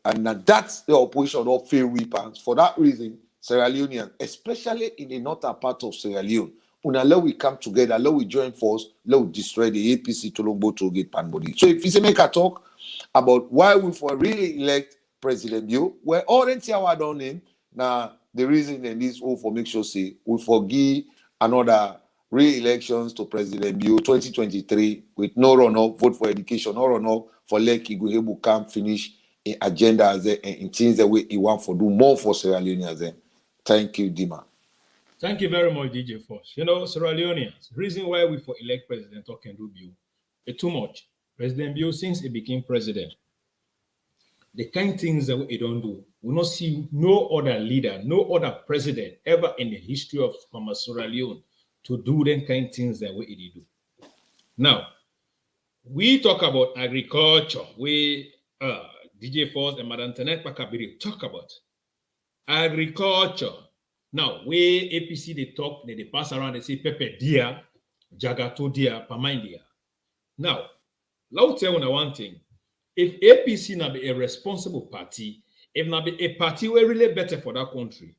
And now that's the opposition of fair weapons. For that reason, Sierra Leonean, especially in the northern part of Sierra Leone, let we come together, let we join force, let we destroy the APC Tolombo to get Panbody. So if you say make a talk about why we for really elect President Bio, we're already our own name. Now the reason in this all for make sure say we forgive another re-elections to President Bio 2023 with no runoff, vote for education, no runoff for Lekki go able come finish in agenda and in things that we want for do more for Sierra Leoneans. Thank you, Dima. Thank you very much, DJ Force. You know, Sierra Leoneans, reason why we for elect President can do Bio, it's too much. President Bio, since he became president, the kind of things that we don't do, we not see no other leader, no other president ever in the history of Sierra Leone to do the kind of things that we do. Now, we talk about agriculture. We, DJ Force and Madam Tenet Pakabiri talk about agriculture. Now, we APC, they talk, they pass around, they say, Pepe dia, Jagato dia, Pamain dia. Now, let me tell you one thing. If APC now be a responsible party, if now be a party where really better for that country,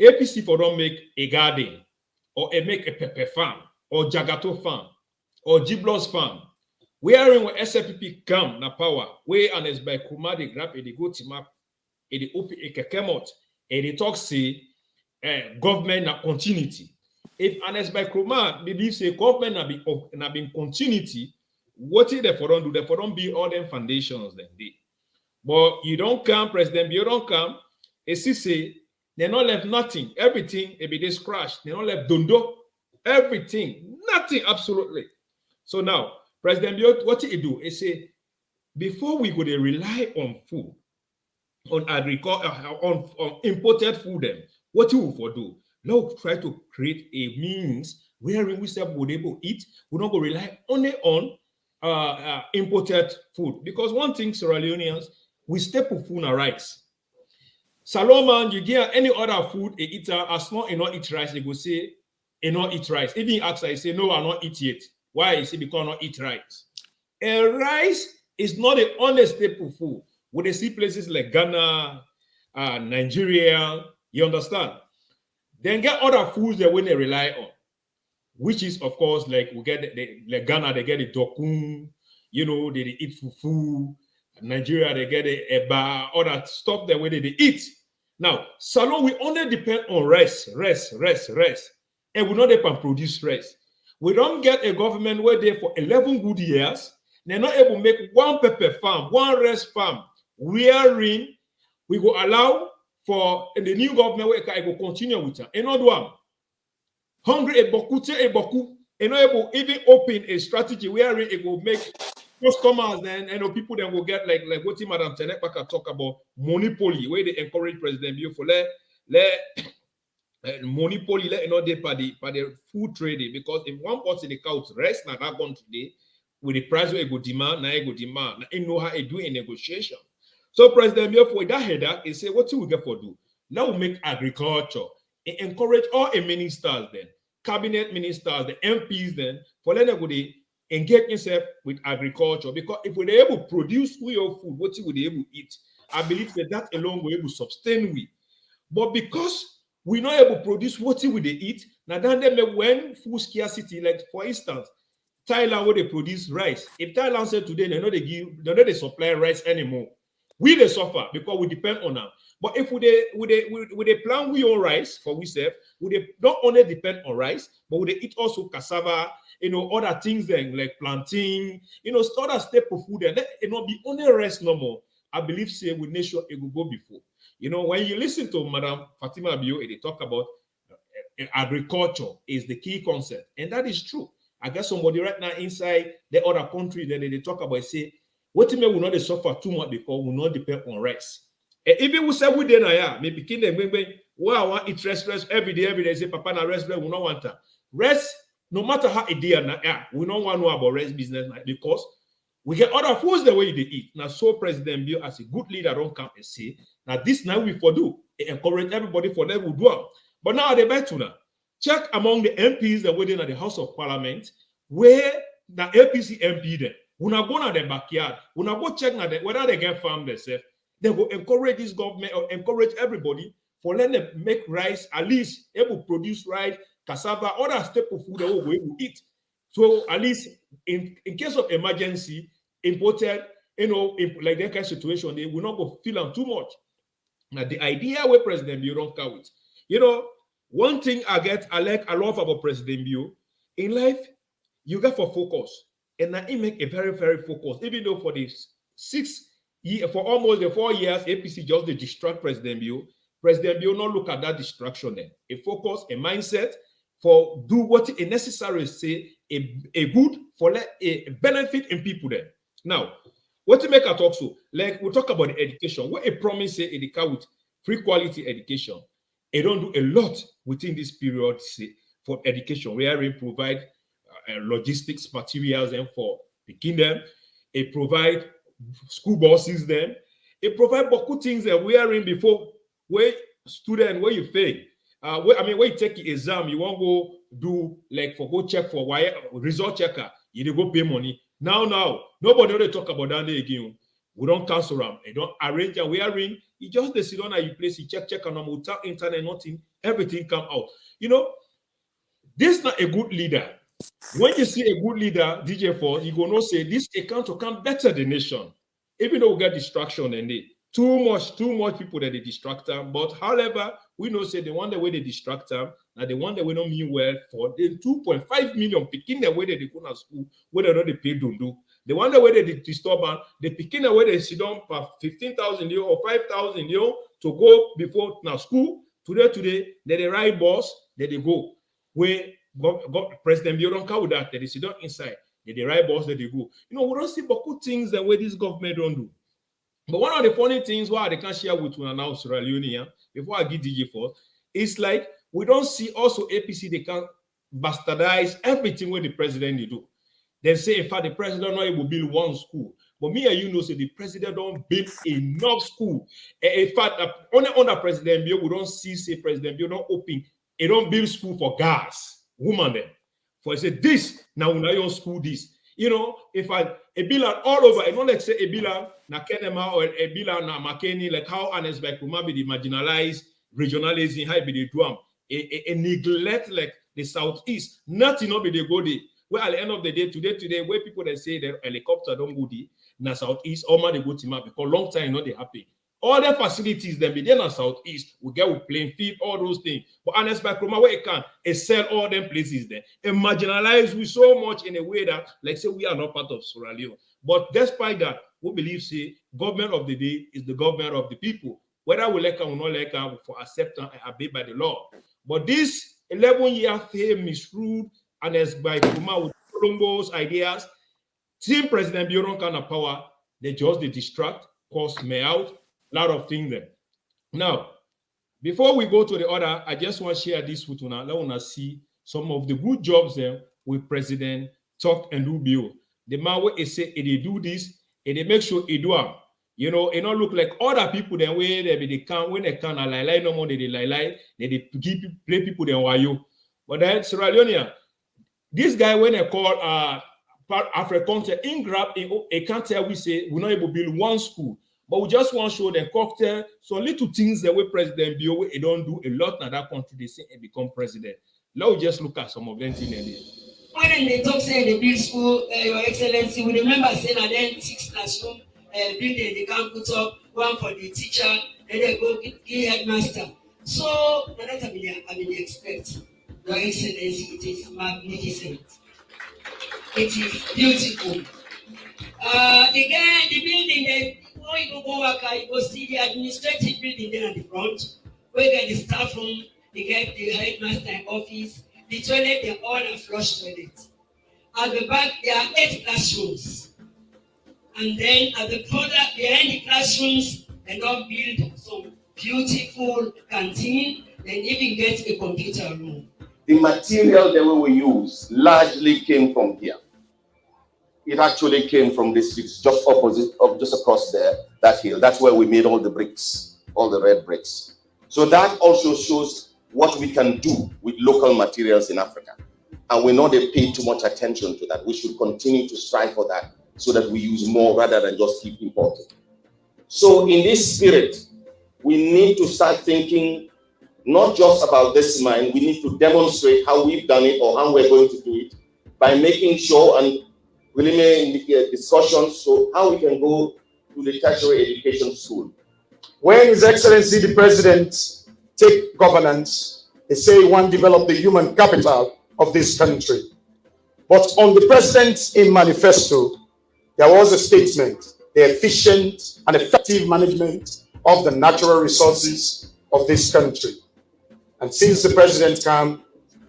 APC for don't make a garden, or make a pepper farm, or Jagato farm, or Giblos farm, wherein when SLPP come na power, where and as by Kuma they grab they go to map, they open a kekemot, and they talk say government na continuity. If Anes by Kuma believes a government na be continuity, what if they for don't do? They for don't be all them foundations then they. But you don't come, President, you don't come. As say they not left nothing. Everything it be this crash. They not left dondo. Everything, nothing, absolutely. So now, President Bio, what he do? He say before we go to rely on food, on agriculture, on imported food, them. What you will do? Now try to create a means where we self would able to eat. We don't go rely only on imported food. Because one thing, Sierra Leoneans, we staple food and rice. Salomon, you get any other food, a eater, as long as not eat rice, they go say, I not eat rice. Even ask I say, no, I not eat it. Why? He say, because I not eat rice. And rice is not the only staple food. When they see places like Ghana, Nigeria, you understand? Then get other foods that when they rely on, which is, of course, like we get like Ghana, they get the dokun, you know, they eat fufu. Nigeria, they get the eba, all that stuff that when they eat. Now, Salon, we only depend on rest, and we not able to produce rest. We don't get a government where they for 11 good years, they're not able to make one pepper farm, one rice farm, wherein we will allow for the new government where it will continue with it. Another one, hungry a boku, and not able even open a strategy wherein it will make customers then people then will get like what Madam Tenekpaka talk about monopoly, where they encourage President Bio for let monopoly let they by the food trading, because if one person the couch rest now that gone today with the price where it go demand, now it go demand, now it know how it do a negotiation. So President Bio for that header he say what we get for do now we make agriculture and encourage all the ministers then cabinet ministers the MPs then for let them go they engage yourself with agriculture, because if we're able to produce your food, what you would be able to eat, I believe that alone will able to sustain we. But because we're not able to produce what we would eat, now then when food scarcity, like for instance, Thailand where they produce rice. If Thailand said today they supply rice anymore, we they suffer because we depend on them. But if we plant we own rice for we serve, we not only depend on rice, but we eat also cassava, other things then like plantain, start a staple food and let it not be only rice no more. I believe say with nation it will go before. When you listen to Madam Fatima Bio, they talk about agriculture is the key concept, and that is true. I guess somebody right now inside the other country that they talk about say what may will not suffer too much because we will not depend on rice. Even we say we then maybe begin them when I want eat rest every day say Papa na rest we not want that. Rest no matter how it is we don't want to know about rest business because we get other foods the way they eat. Now so President Bio as a good leader don't come and say now this now we for do encourage everybody for them will do it. But now they better now check among the MPs that were in the House of Parliament where the APC MP then when I go to the backyard, when I go check now whether they get farm themselves, they will encourage this government or encourage everybody for letting them make rice, at least able to produce rice, cassava, other staple food that we will eat. So at least in case of emergency, imported, like that kind of situation, they will not go feel them too much. Now the idea where President Bio don't come with, one thing I love about President Bio in life, you got for focus. And now he make a very, very focused, even though for the 6 years, for almost the 4 years, APC just to distract President Bio. President Bio not look at that distraction then. A focus, a mindset for do what is necessary, say a good for a benefit in people then. Now, what to make a talk so? Like we talk about the education. What a promise say in the car with free quality education. They don't do a lot within this period say, for education, where we provide logistics materials and for the kingdom. It provide school buses then. It provide beaucoup things that we are in before where student where you fail. When you take the exam, you won't go do like for go check for why result checker, you go pay money. Now, nobody really talk about that again. We don't cancel them. They don't arrange and we are in. You just sit down and you place, you check and without internet, nothing, everything come out. This is not a good leader. When you see a good leader, DJ Force, you gonna say this account to come better the nation. Even though we get distraction and they too much people that they distract them. But however, we know say the one the way they distract them, and the one that we don't mean well for the 2.5 million picking the way they go to school, whether or not they pay don't do. The one the way they disturb them, they picking the way they sit down for 15,000 euro or 5,000 euro to go before now school. Today, they ride bus, they go. Where President Bio don't come with that, they sit down inside. They ride bus, they go. We don't see beaucoup things the way this government don't do. But one of the funny things why they can't share with you now, Sierra Leone, before I give DJ Force, it's like we don't see also APC, they can bastardize everything what the president they do. They say, in fact, the president not able to build one school. But me and you say the president don't build enough school. In fact, only under President Bio, we don't see say President Bio don't open, he don't build school for guys, women then. For I say this, now we not school this. You know, if a bill all over, and not like say a bill na Kenema or a bill na Makeni, like how honest by Kuma be the marginalized regionalism, how be the duam, a neglect like the southeast, nothing not be the go there. Well, at the end of the day, today, where people they say the helicopter don't go there, na southeast, all man they go to map because long time not they happy. All the facilities then be there in southeast, we get with playing field, all those things. But honest by Kroma, where it can, it sell all them places there. And marginalize we so much in a way that, like say, we are not part of Sierra Leone. But despite that, we believe say government of the day is the government of the people. Whether we like it or not like it, for acceptance and obey by the law. But this 11-year fame misruled and as by Kroma with Colombo's ideas, Team President Bio kind of power, they distract, cause me out. Lot of things there. Now, before we go to the other, I just want to share this with you now. Let us see some of the good jobs there with President Talk and Do Bio. The man will say, they do this, and they make sure they do it. You know, it not look like other people then where they can when they can lie no more, they lie, they give play people then why you. But then Sierra Leone, this guy when they call part African in grab, it can't tell we say we're not able to build one school. But we just want to show them cocktail, so little things that way President Bio he don't do a lot in that country. They say and become president. Let's just look at some of them things there. When they talk say the build school, Your Excellency, we remember saying that then 6 classroom building they can put up one for the teacher, then they go give headmaster. So that's I mean expect. Your Excellency, it is magnificent. It is beautiful. Again, the building before you go back, you go see the administrative building there at the front. We get the staff room, they get the headmaster office, the toilet, they all are flush toilets. At the back, there are 8 classrooms. And then at the product behind the classrooms, they don't build some beautiful canteen, and even get a computer room. The material that we use largely came from here. It actually came from this just opposite, just across there, that hill. That's where we made all the bricks, all the red bricks. So that also shows what we can do with local materials in Africa. And we know they pay too much attention to that. We should continue to strive for that so that we use more rather than just keep importing. So in this spirit, we need to start thinking not just about this mine, we need to demonstrate how we've done it or how we're going to do it by making sure and really make discussions so how we can go to the tertiary education school. When His Excellency the President take governance, they say he want to develop the human capital of this country. But on the President's manifesto, there was a statement, the efficient and effective management of the natural resources of this country. And since the President came,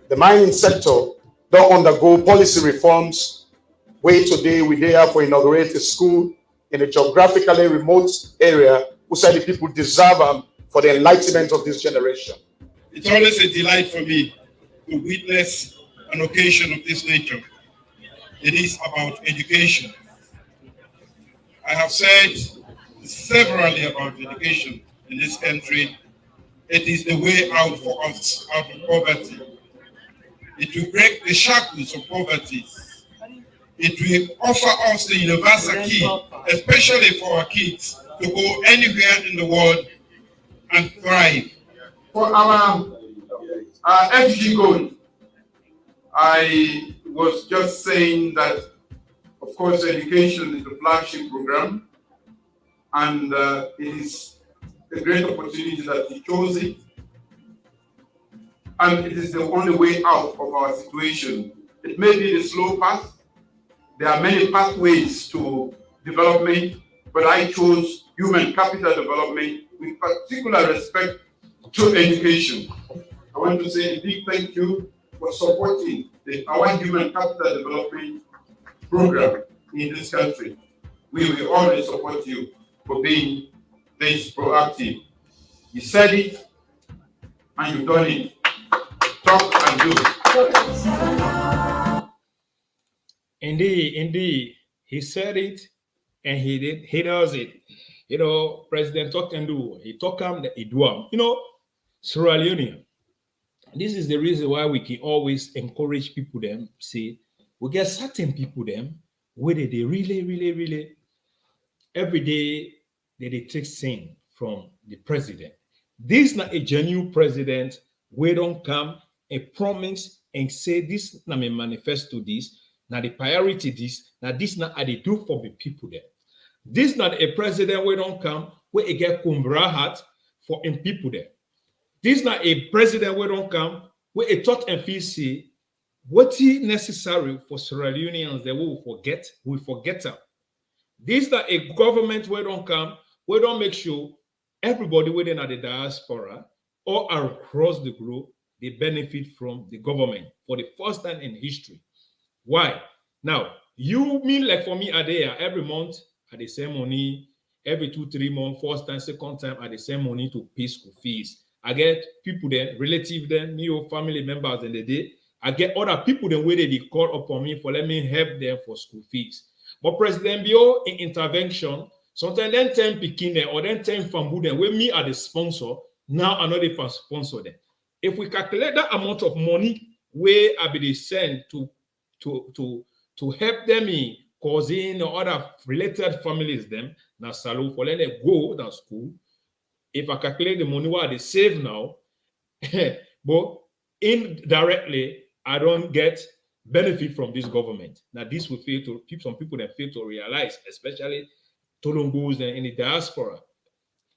the mining sector don't undergo policy reforms. Where today we there for inaugurate a school in a geographically remote area who said the people deserve them for the enlightenment of this generation. It's always a delight for me to witness an occasion of this nature. It is about education. I have said severally about education in this country. It is the way out for us out of poverty. It will break the shackles of poverty. It will offer us the universal key, especially for our kids, to go anywhere in the world and thrive. For our FG goal, I was just saying that, of course, education is the flagship program, and it is a great opportunity that he chose it, and it is the only way out of our situation. It may be the slow path. There are many pathways to development, but I chose human capital development with particular respect to education. I want to say a big thank you for supporting our human capital development program in this country. We will always support you for being this proactive. You said it and you've done it. Talk and do. Indeed. He said it and he did. He does it. You know, President Talk and Do. He talk him, he do him. You know, Sierra Leone. This is the reason why we can always encourage people them. See, we get certain people them where they really every day they take sin from the president. This is not a genuine president. We don't come and promise and say this na me manifesto this, now the priority this, now this not I they do for the people there. This not a president we don't come where it get kumbra hat for in people there. This not a president we don't come where a thought and feel say what is necessary for Sierra Leoneans that we forget them. This not a government we don't come, we don't make sure everybody within the diaspora or across the globe they benefit from the government for the first time in history. Why? Now, you mean like for me, are there every month at the same money, every 2-3 months, first time, second time at the same money to pay school fees. I get people then, relative then, me or family members in the day. I get other people then where they call upon me for let me help them for school fees. But President Bio in intervention, sometimes then 10 Pekin or then 10 Fambu then where me are the sponsor, now another sponsor them. If we calculate that amount of money where I be sent to help them in causing or other related families them now salute for let them go to school. If I calculate the money what they save now, but indirectly I don't get benefit from this government. Now this will fail to keep some people that fail to realize, especially Tolongos and in the diaspora.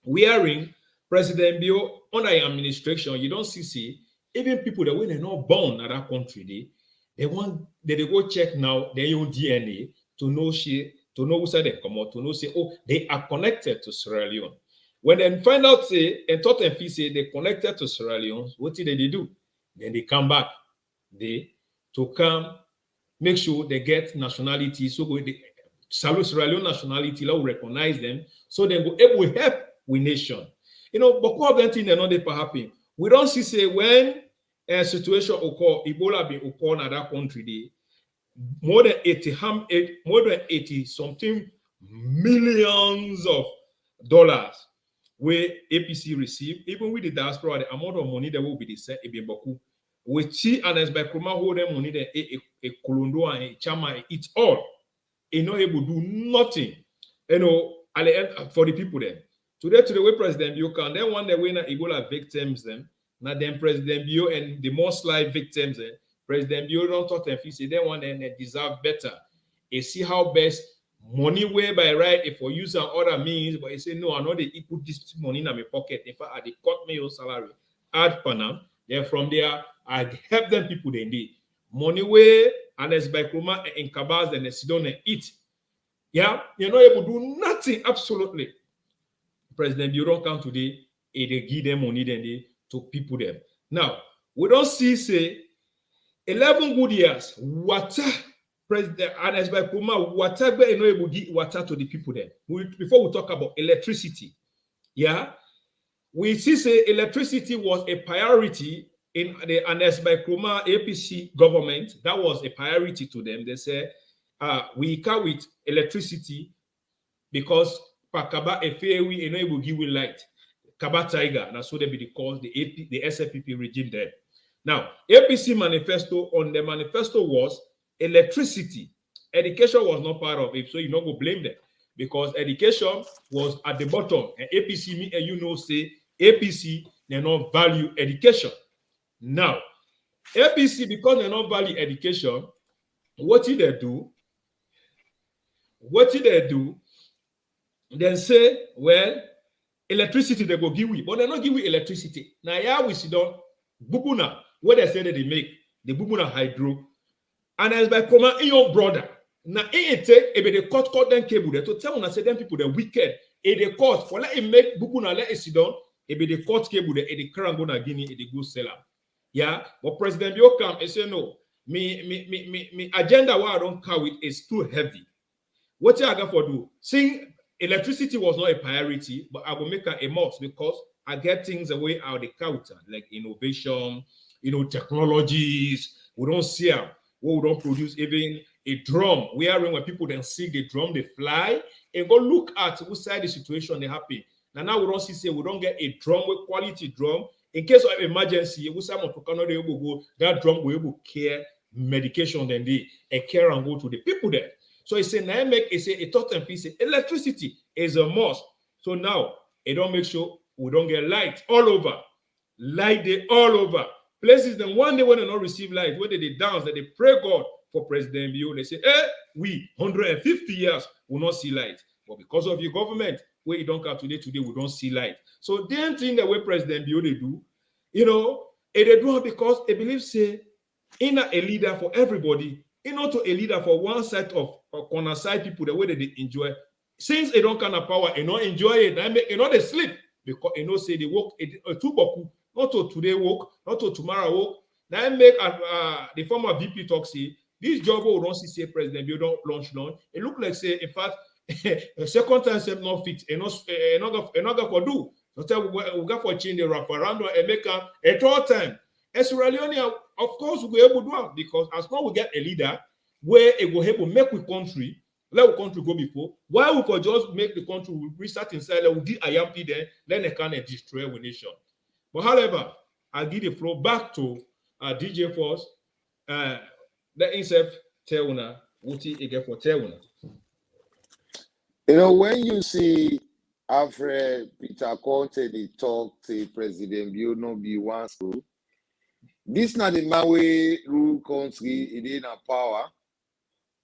Wearing President Bio under administration, you don't see even people that when they're not born at that country, they go check now their own DNA to know who said they come out, to know say, oh, they are connected to Sierra Leone. When they find out say and thought and feel say they connected to Sierra Leone, what did they do? Then they come back. To come make sure they get nationality. So they salute Sierra Leone nationality, will recognize them, so they go able to help we nation. You know, but what thing they know they happen. We don't see say when a situation occur, Ebola be occur in that country, more than 80 something millions of dollars where APC receive, even with the diaspora, the amount of money that will be the same, we see and as by Kroma hold them money there, a Kolondo and a Chama, it's all. It not able to do nothing, you know, at the end for the people there. Today, to the way President Bio can, then one day when Ebola victims them, now then President Bio and the most live victims, President Bio don't talk and say they want and they deserve better. They see how best money way by right if we use other means, but you say no, I know they put this money in my pocket. In fact, they cut me your salary, add panam. Then from there, I help them people they need money way and as by Kroma and Kabaz and they sit down and eat. Yeah, you're not able to do nothing absolutely. President Bio don't come today, they give them money then they to people them. Now we don't see say 11 good years water. President and as by Kroma water be not able to give water to the people there. Before we talk about electricity, yeah, we see say electricity was a priority in the Anes by Kroma APC government. That was a priority to them. They say we can with electricity because Pakaba FAW enable give we light. Kaba Tiger, that's what they be the cause the SLPP regime there. Now, APC manifesto on the manifesto was electricity. Education was not part of it, so you not go blame them because education was at the bottom. And APC, me and you know, say APC they not value education. Now, APC because they not value education, what did they do? What did they do? Then say, well, electricity they go give we, but they not give we electricity. Now, yeah, we see down bubuna, what they say that they make the bubuna hydro, and as by Kroma in your brother. Now, it take they cut them cable there to tell us say them people they're wicked. They cut for let it make bubuna let it sit down. They cut cable there, they can't go to Guinea, they go sell them. Yeah, but President Bio come and say no, me agenda what I don't carry it is too heavy. What I got for do? Seeing electricity was not a priority, but I will make a must because I get things away out of the counter, like innovation, technologies. We don't see them. We don't produce even a drum. We are when people then see the drum, they fly and go look at which side the situation they happen. Now we don't see say we don't get a drum with quality drum. In case of emergency, we say that drum will able to care medication then they care and go to the people there. So it's a a total piece. Electricity is a must. So now it don't make sure we don't get light all over. Light day all over. Places then one day when they not receive light, when they dance, that they pray God for President Bio, they say, we 150 years will not see light. But because of your government, where you don't come today, we don't see light. So the only thing that way President Bio they do, they do it because they believe say, in a leader for everybody, not to a leader for one side of corner side people, the way that they enjoy. Since they don't kind of power, and not enjoy it, they sleep because say they work too boku. Not to today work, not to tomorrow work. Now make the former VP talk say this job will don't see President Bio don't launch. It look like say in fact a second time step not fit another for do. So we got for change the referendum and make a third time. As Sierra Leone, of course we able to do it because as long as we get a leader where it will help make the country. Let the country go before. Why we could just make the country restart inside? We did IMP then they can destroy the nation. But however, I give the floor back to DJ Force. Let himself tell una what he get for tell una. When you see Alfred Peter Conte, they talk to President Bio no be one school. This not the man way rule country, it in a power.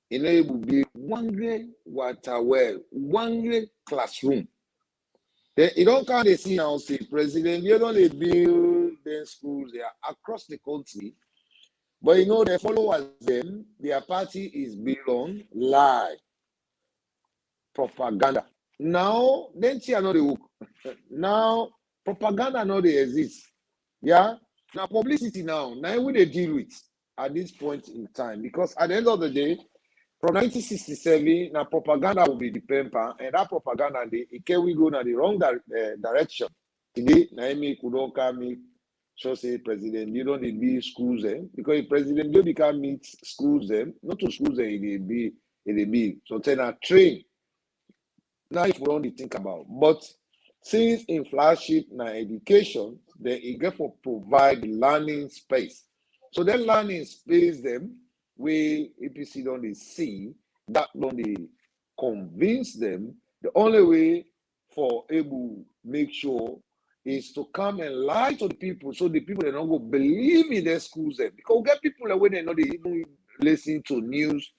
It will be one great water well, one great classroom. Then you don't count the see now, say President, you don't build their schools there across the country. But the followers them, their party is built on lie, propaganda. Now, then see another hook. Now, propaganda now they exist. Yeah? Now publicity now we they deal with at this point in time. Because at the end of the day, from 1967, now propaganda will be the pamper, and that propaganda, it can we go in the wrong direction. Today, Naomi could not come so say President, you don't need be schools them because if President you become meet schools them, not to schools them, it be so then a train. Now if we don't think about, but since in flagship now education, then it get for provide learning space. So that learning space them. We APC don't they see that don't they convince them the only way for able make sure is to come and lie to the people so the people they don't go believe in their schools them because we get people away they know they even listen to news.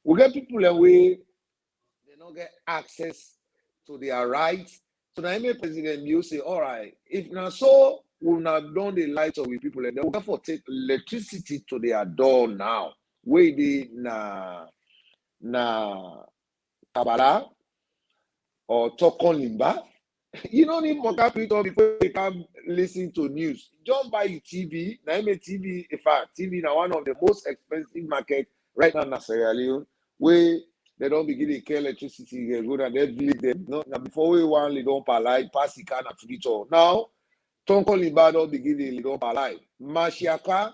We get people away they don't get access to their rights. So now President you say, all right, if now so we not done the light of the people and they will therefore take electricity to their door now. Where they na Kabala or Tokonlimba. You don't need more capital before you can listen to news. Just buy TV. Now TV, in fact, TV now one of the most expensive market right now in Sierra Leone, where they don't begin to care electricity, they go and they build them. No, now before we want they don't pay pass the can of future. Now Tokonlimba don't begin to don't pay. Mashiaka,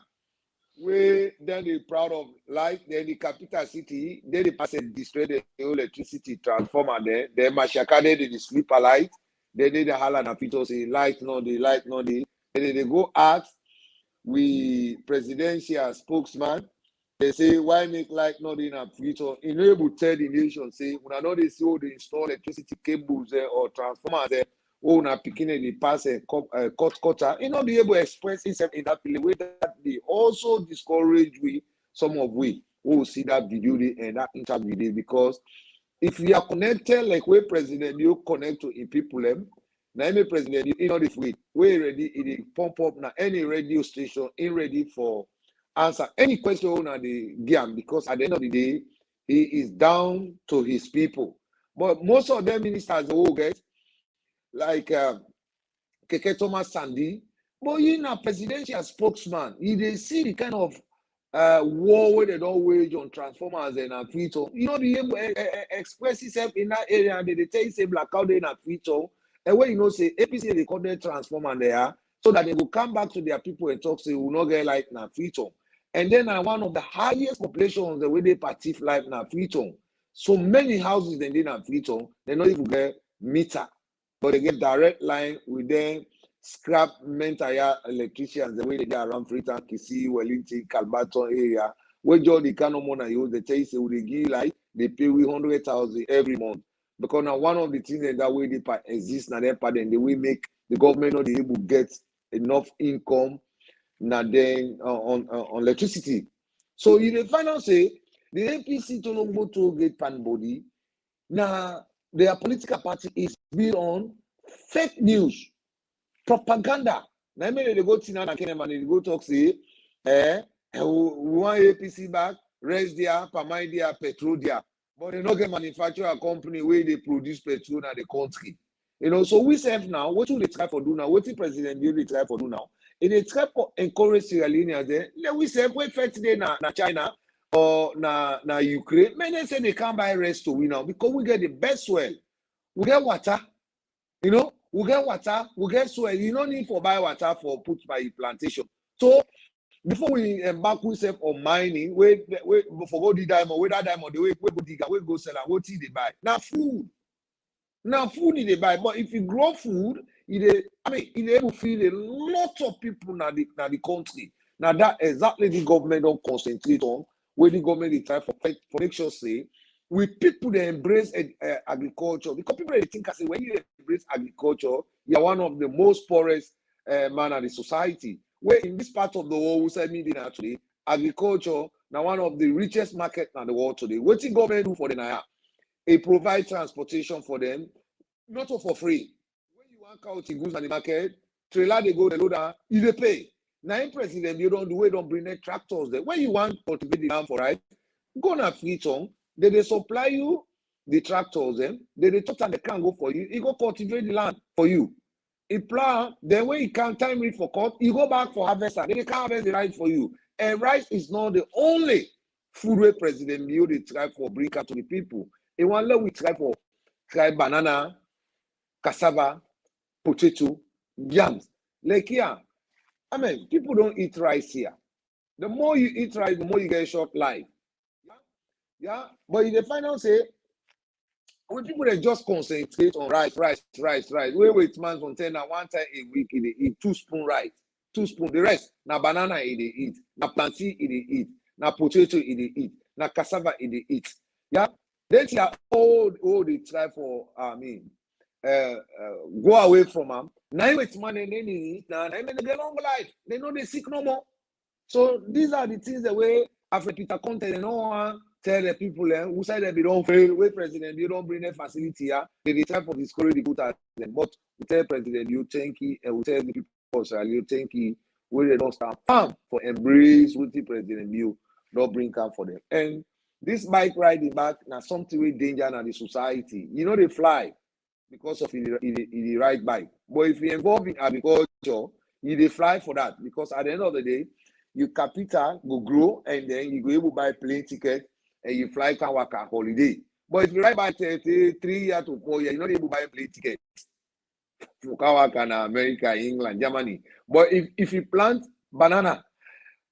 where then they proud of light, then the capital city, then they pass and destroy the electricity transformer there. Then Mashaka, then they sleep a light, then they holler and people say light no the. Then they go ask we presidential spokesman. They say why make light not in a future? Enable tell the nation say when I know they see how they install electricity cables there or transformers there. Oh, na picking the pass a cutter, be able to express itself in that way that they also discourage some of we who see that video and that interview because if we are connected like where President you connect to in people now President you know if we ready it pump up now any radio station in ready for answer any question on the game because at the end of the day he is down to his people. But most of them ministers will get like Keke Thomas Sandy, but you know, presidential spokesman, they see the kind of war where they don't wage on transformers and a Twitter. Be able to express itself in that area, and they tell you say blackout in a Twitter, and when say APC they call them transformer there, so that they will come back to their people and talk, say we will not get like na Twitter. And then one of the highest populations the way they party life na Twitter. So many houses they na Twitter, they not even get meter. But they get direct line with them, scrap entire electricians the way they get around Freetown, Kisii, Wellington, Calbaton area. Where Joe the kind of money use, they tell you say they give like they pay we 100,000 every month. Because now one of the things that way they exist now, that part, and the way make the government not able to get enough income now then on electricity. So you the final say the APC to go to get pan body. Now their political party is built on fake news, propaganda. Now they go to now and they go talk say, we want APC back, rest there, Pamai there, petrol there. But they not get manufacture a company where they produce petrol in the country. You know, so we say now, what do they try for do now? What the president they try for do now? And they try for encourage Sierra Leoneans there. Let we say wait for today na China or na Ukraine. Many say they can't buy rest to win now because we get the best well. We get water. You know, we get water, we get soil. You don't need for buy water for put by plantation. So before we embark ourselves on mining, we for go the diamond, where that diamond, the way we go dig, we go sell, what tea they buy. Now food. Now food they buy. But if you grow food, it able to feed a lot of people in the country. Now that exactly the government don't concentrate on, where the government they try for make sure say, with people that embrace agriculture, because people they think I say when you embrace agriculture, you are one of the most poorest man of the society. Where in this part of the world, we say meaning actually, agriculture now one of the richest market in the world today. What the government do for the Naya? It provide transportation for them, not for free. When you want cow to goods on the market, trailer they go, they load down, you they pay. Now in president, you don't do it, don't bring the tractors there. When you want to cultivate the land for right, go on a free tongue. They supply you the tractors, they talk and they can't go for you. He go cultivate the land for you. He plant, then when he can't time it for cut, you go back for harvester. They can't harvest the rice for you. And rice is not the only food where President Bio they try for bring out to the people. And one let we try banana, cassava, potato, yams. Like here, I mean, people don't eat rice here. The more you eat rice, the more you get short life. Yeah, but in the final say, when people they just concentrate on rice. We wait man container 1 time a week, they eat 2 spoon rice, 2 spoon. The rest, na banana they eat, na plantain they eat, na potato they eat, na cassava they eat. Yeah, then they are all they try for. Go away from them. Now wait man and then eat. Now they get long life. They know they sick no more. So these are the things the way after Peter Conte and no one tell the people who say that they don't fail, wait president, you don't bring a facility here, they try for discourage the good at them. But we tell president, you thank you, and we tell the people, you thank you, where they don't stand firm for embrace with the president, you don't bring come for them. And this bike riding back, now something with danger in the society. You know they fly because of the ride bike. But if you involve in agriculture, you fly for that because at the end of the day, your capital will grow and then you go able to buy plane ticket and you fly can work a holiday. But if you ride by 3 years to 4 years, you're not able to buy a plane ticket for Kawaka in America, England, Germany. But if you plant banana,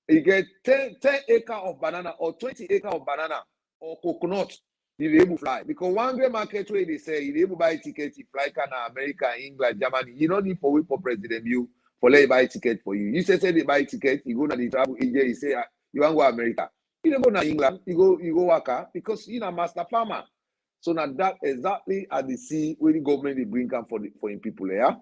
you get 10 acres of banana or 20 acres of banana or coconut, you're able to fly. Because one great market where they say you're able to buy a ticket, you fly can America, England, Germany. You don't need to wait for President Bio for let you buy a ticket for you. You say they buy a ticket, you go to the travel agent, you say you want to go to America. You don't go to England, you go work because you're a master farmer. So now that exactly at the sea where the government they bring come for in people there. Yeah?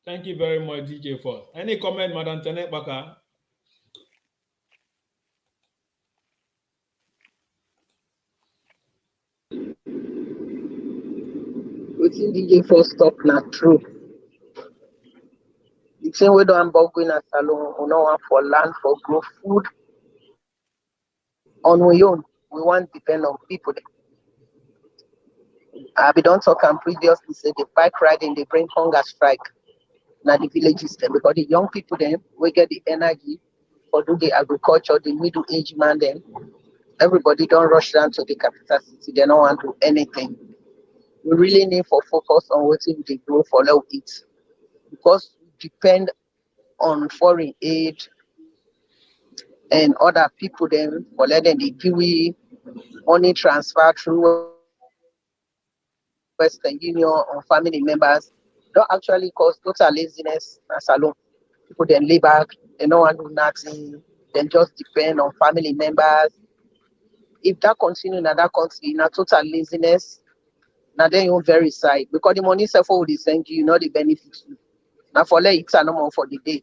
Thank you very much, DJ Force. Any comment, Madam Tenet Baka? Wetin DJ Force talk na true. The thing we don't about going at salon, we don't want for land for grow food on we own. We want depend on people. We don't talk and previously say the bike riding they bring hunger strike. Now the villages them because the young people them we get the energy for do the agriculture, the middle age man them. Everybody don't rush down to the capital city. They don't want to do anything. We really need for focus on what they grow for low eat because we depend on foreign aid and other people then for letting the give money transfer through Western Union or family members don't actually cause total laziness as alone. People then lay back, they don't want to do nothing. then just depend on family members. If that continue in that country, na total laziness, now then you're very sad because the money self will send you, the benefits. Now for let it's no more for the day.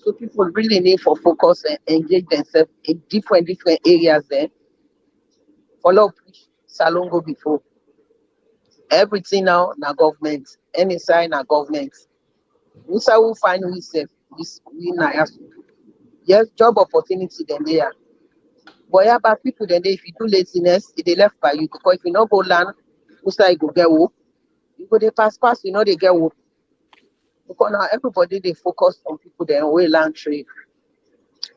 So people really need for focus and engage themselves in different areas then. Follow salon go before. Everything now na government. Any sign na government. We will find we na yes, job opportunity then there. But yeah, but people then if you do laziness, they left by you because if you not go land, you go get work. You go they pass, they get work. Because now everybody they focus on people then way land trade.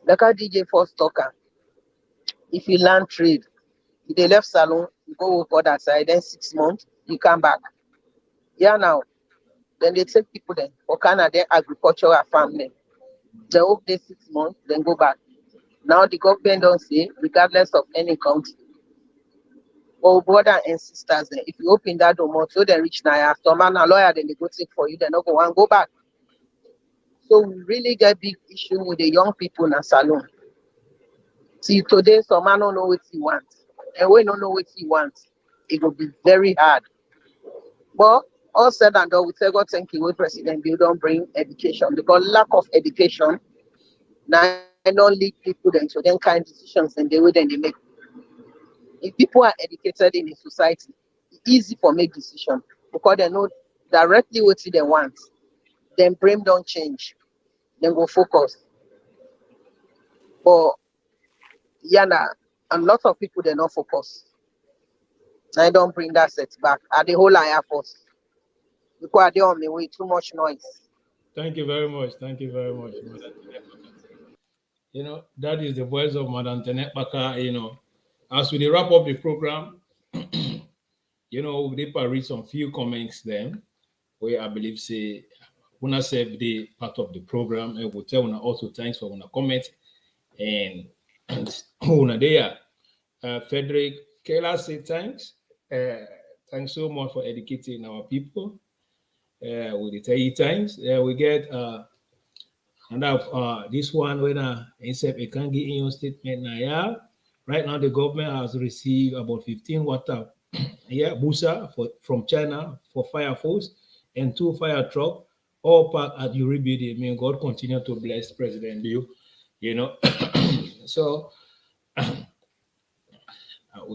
Like a DJ first talker. If you land trade, if they left salon, you go work on that side, then 6 months, you come back. Yeah now. Then they take people then for Canada agricultural farming. They work there 6 months, then go back. Now the government don't say, regardless of any country. Oh, brother and sisters, then if you open that door, so they reach now, some man a lawyer, then they go take for you, they not go and go back. So we really get big issue with the young people in the salon. See, today, some man don't know what he wants. And we don't know what he wants. It will be very hard. But all said and done, we say, God thank you, President Bill don't bring education because lack of education now don't lead people then to them kind of decisions and the way then they make. If people are educated in a society, it's easy for make decision because they know directly what they want. Then brain don't change. Then go focus. But yeah, nah, a lot of people they not focus. I don't bring that set back. At the whole Air Force. Because they on the way too much noise. Thank you very much. Thank you very much, Madam Tenepaka. That is the voice of Madam Tenepaka. As we wrap up the program, we read some few comments then, where I believe say, when I say the part of the program, I will tell you also thanks for una comment and una there. Frederick Kayla say thanks. Thanks so much for educating our people. We tell you thanks. We get this one when instead we can get in your statement now. Yeah, right now the government has received about 15 water busa from China for fire force and 2 fire truck all parked at Uribe. May God continue to bless President Liu. So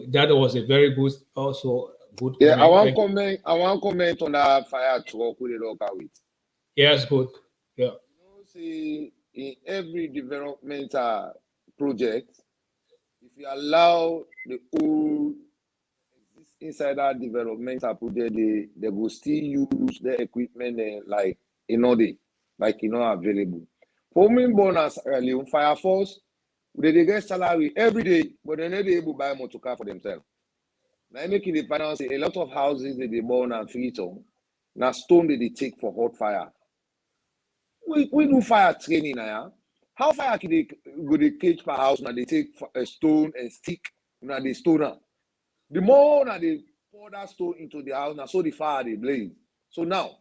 that was a very good, also good. Yeah, comment. I want comment on that fire truck with the local with. Yes, good. Yeah. See, in every developmental project, if you allow the old inside that developmental project, they will still use the equipment like available. For me, bonus early Fire Force, they get salary every day, but they're not able to buy motor car for themselves. Now, making the finance a lot of houses that they burn and feed on. Now, stone that they take for hot fire. We do fire training now. How fire can they go to cage per house? Now they take a stone and stick. Now they stone. The more now they pour that stone into the house, now so the fire they blaze. So now,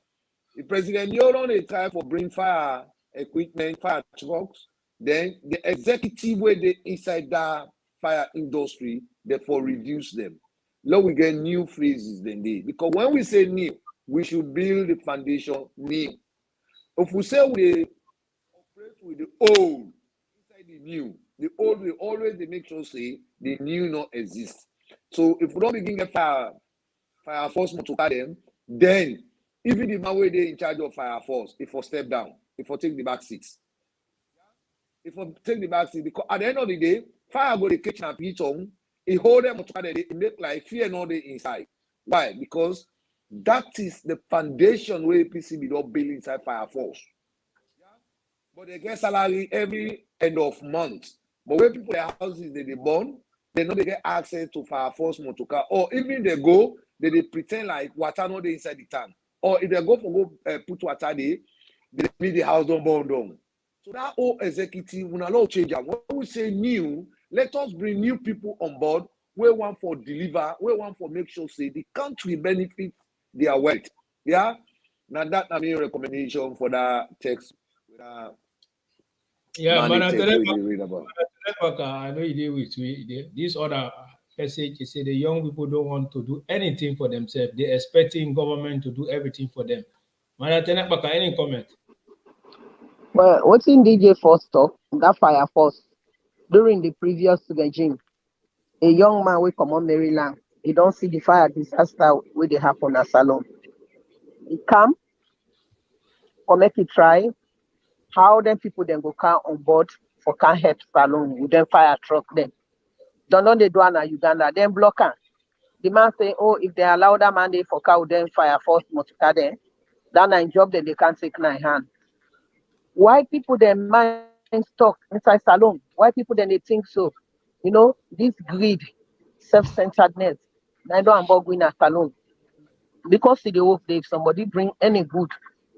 the president you don't they try for bring fire equipment, fire trucks. Then the executive way they inside that fire industry, therefore reduce them. Now we get new phrases than they. Because when we say new, we should build the foundation new. If we say we operate with the old inside the new, the old will always make sure say the new not exist. So if we don't begin get fire force to cut them, then even the man where they in charge of fire force, if we step down, if we take the back seats. If we take the back seat, because at the end of the day, fire go to catch and pitch on, it hold them to they make like fear not the inside. Why? Because that is the foundation where PCB don't build inside fire force. Yeah? But they get salary every end of month. But when people their houses they burn, they know they get access to fire force motor car. Or even they go, they pretend like water not inside the tank. Or if they go put water there, they mean the house don't burn down. So that whole executive will not change. When we say new, let us bring new people on board. We want for deliver, we want for make sure say the country benefit their wealth. Yeah. Now that I mean recommendation for that text Yeah, narrative we dey read about. I know you deal with me. This other message, you say the young people don't want to do anything for themselves. They're expecting government to do everything for them. Manatenepaka, any comment? Well, what's in DJ first talk, that fire force during the previous regime, a young man will come on Maryland. He don't see the fire disaster where they happen at Salon. He come or make it try. How then people then go car on board for can help Salon with them fire truck them. Don't know they do in Uganda, then block am. The man say, oh, if they allow that man they for car with them fire force motor then, that nine job then they can't take nine hand. Why people their mind stuck inside Salon? Why people then they think so? You know, this greed, self-centeredness. I don't about going at Salon. Because the work if somebody bring any good,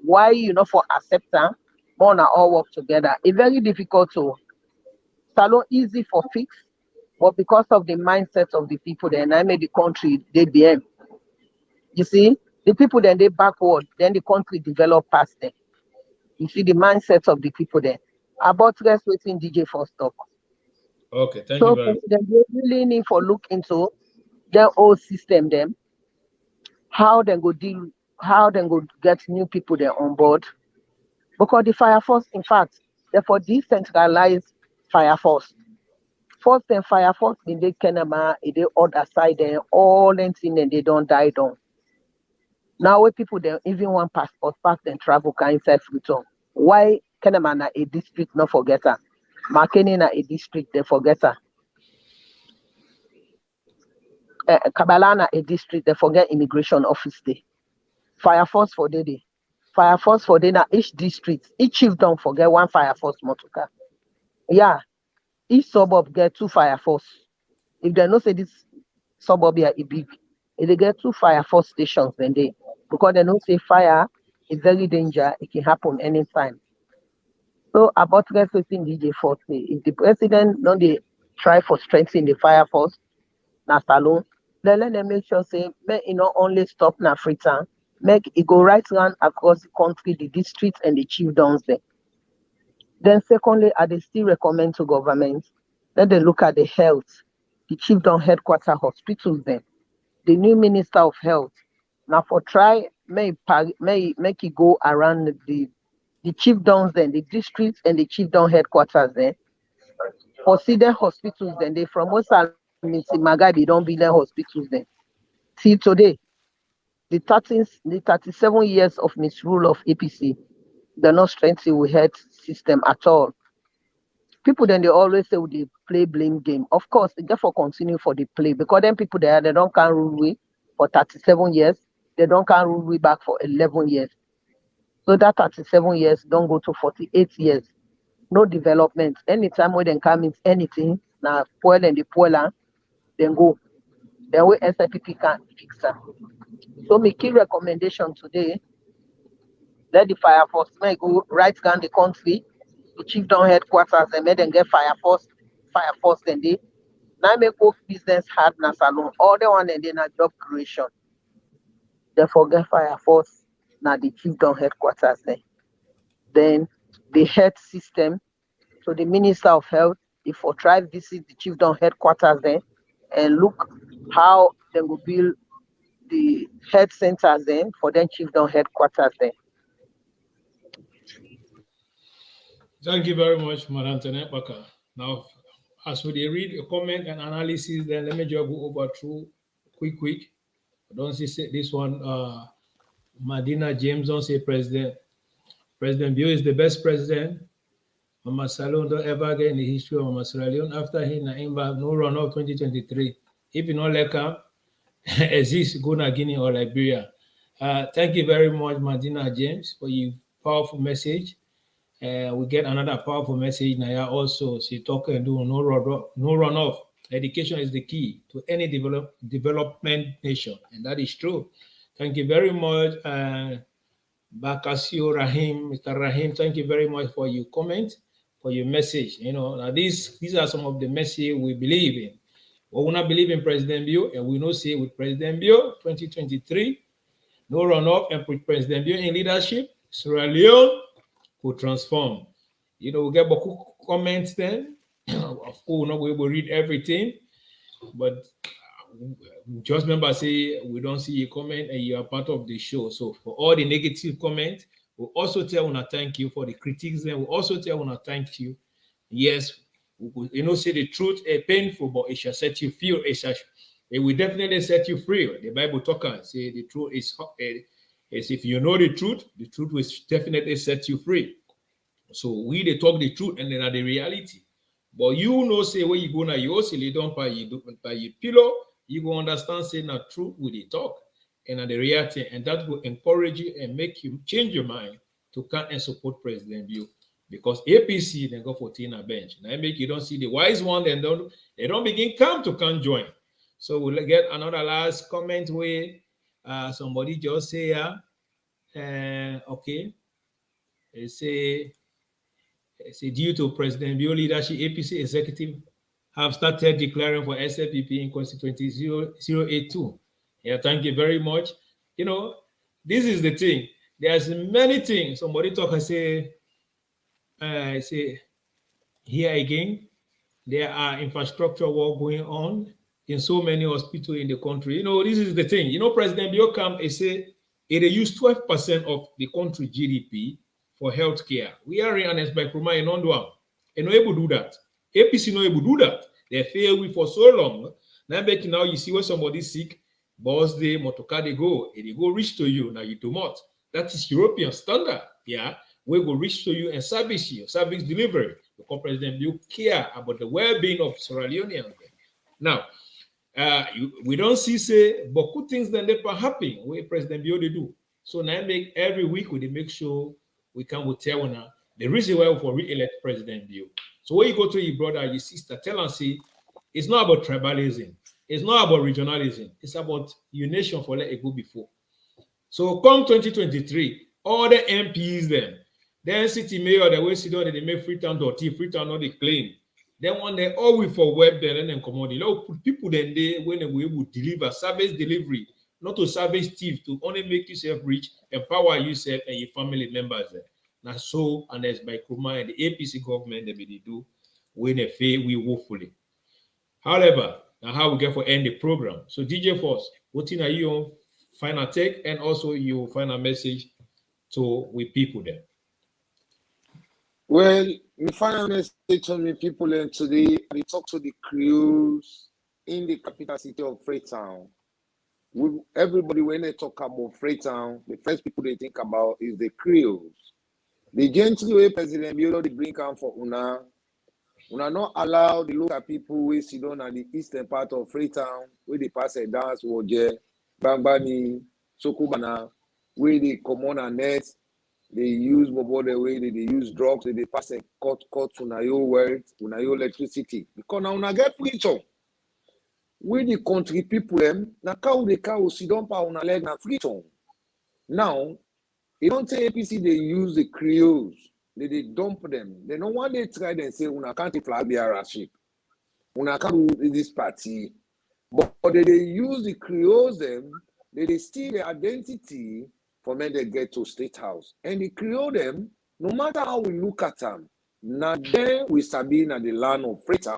why you know for acceptance, more na all work together. It's very difficult to Salon easy for fix, but because of the mindset of the people then I made the country they BM. You see, the people then they backward, then the country develop past them. You see the mindset of the people there. About rest waiting DJ for stock. Okay, thank So you very much. they really need for look into their old system them, how they go deal, how they go get new people there on board. Because the fire force, in fact, therefore decentralized fire force. First then fire force in the Kenema, in the other side there, all them thing and they don't die down. Now where people there even one passport pass and travel can inside return. Why Kenema na a district not forget her? Makeni na a district they forget her. Kabalana a district they forget immigration office day. Fire force for the day. Fire force for day na each district, each chief don't forget one fire force motorcar. Yeah, each suburb get two fire force. If they know say this suburb here is big, if they get two fire force stations then they because they know say fire is very dangerous, it can happen anytime. So about respecting DJ Force, if the president don't they try for strengthening the fire force, na Salon, then let them make sure say make it not only stop na Freetown, make it go right round across the country, the districts and the chiefdoms there. Then secondly, I they still recommend to government let them look at the health, the chiefdom headquarter hospitals then, the new minister of health. Now for try may make it go around the chiefdoms then, the districts and the chiefdom headquarters then. For see their hospitals then they from Osa Maga they don't build their hospitals then. Till today, the 37 years of misrule of APC, they're not strengthening with health system at all. People then they always say they play blame game. Of course, they therefore continue for the play because then people there they don't can rule we for 37 years, they don't can rule we back for 11 years. So that 37 years don't go to 48 years. No development. Anytime when they come in anything, now spoil and the spoiler, then go. Then we SIPP can't fix that. So my key recommendation today, let the fire force may go right down the country, the chiefdom headquarters, and make them get fire force then they now make work business hard na Salon. All the one and then a job creation. They forget fire force now the chiefdom headquarters then the health system. So the Minister of Health, if for try visit the chiefdom headquarters then and look how they will build the health centers then for them chiefdom headquarters then. Thank you very much, Madam Tenepaka. Now, as we read a comment and analysis, then let me just go over through quick. I don't see this one. Madina James don't say President Bio is the best president. Mama Salon don't ever get in the history of Mama Sierra Leone. After him, Naimba no runoff 2023. If you don't like him, exist go to Guinea or Liberia. Thank you very much, Madina James, for your powerful message. We get another powerful message now also. She talk and do no runoff. Education is the key to any development nation, and that is true. Thank you very much, Bakasio Rahim, Mr. Rahim. Thank you very much for your comment, for your message. You know, now these are some of the messages we believe in. We not believe in President Bio, and we know say with President Bio 2023, no runoff, and with President Bio in leadership, Sierra Leone could transform. we get beaucoup comments then. Of course, we're not able to read everything, but just remember, say we don't see a comment and you are part of the show. So for all the negative comments, we'll also tell una thank you. For the critics, then we'll also tell una thank you. Yes, say the truth is painful, but it shall set you free. It will definitely set you free. The Bible talks say the truth is if you know the truth will definitely set you free. So we they talk the truth and then are the reality. But say where you go now, you also lay down by your pillow, you go understand say na truth with the talk and the reality, and that will encourage you and make you change your mind to come and support President Bio. Because APC then go for Tina bench. Now make you don't see the wise one, they don't begin come join. So we'll get another last comment where somebody just say okay. They say due to President Bio leadership, APC executive have started declaring for SLPP in constituency 082. Yeah, thank you very much. This is the thing. There's many things. Somebody talk and say here again, there are infrastructure work going on in so many hospitals in the country. This is the thing. President Bio come and say it use 12% of the country GDP for healthcare. We are in an by Kruma in Ondwam. And no able to do that. APC no able to do that. They fail we for so long. Now you see when somebody's sick, boss day, motorcar they go reach to you. Now you do not. That is European standard. Yeah. We go reach to you and service delivery. Because President Bio care about the well-being of Sierra Leoneans. Now, we don't see say beaucoup things that never happen where President Bio they do. So now make every week we make sure we can tell now the reason why we re-elect President Bio. So when you go to your brother, your sister, tell and say it's not about tribalism, it's not about regionalism, it's about your nation for let it go before. So come 2023, all the MPs then city mayor the way sit down they make Freetown not the claim. Then one day all we for web there and then come on the put people then they when they will able to deliver service delivery, not to service thief, to only make yourself rich, empower yourself and your family members there. Now so and as by Kruma and the APC government they will do when they fail we woefully. However, now how we get for end the program. So DJ Force, what in are you final take and also your final message to we people there? Well, my final message to me people and today we talk to the crews in the capital city of Freetown. Everybody when they talk about Freetown, the first people they think about is the crews. The gently way President Bio they bring come for una not allow the local people we sit down at the eastern part of Freetown where they pass a dance Woje, Bangbani, Sokubana, where they come on a net. They use mobile the way they use drugs, they pass a cut to Unayo world, Unayo electricity. Because now una get Freetown. We the country people them, na cow they cow sit down pa una leg na Freetown. Now, you don't say APC they use the Creoles, they dump them. They don't want they try and say una can't flag their ship. Una can't do this party. But they use the Creoles them, they steal their identity for when they get to State House. And the Creole them, no matter how we look at them, now then we sabi in the land of Freetown.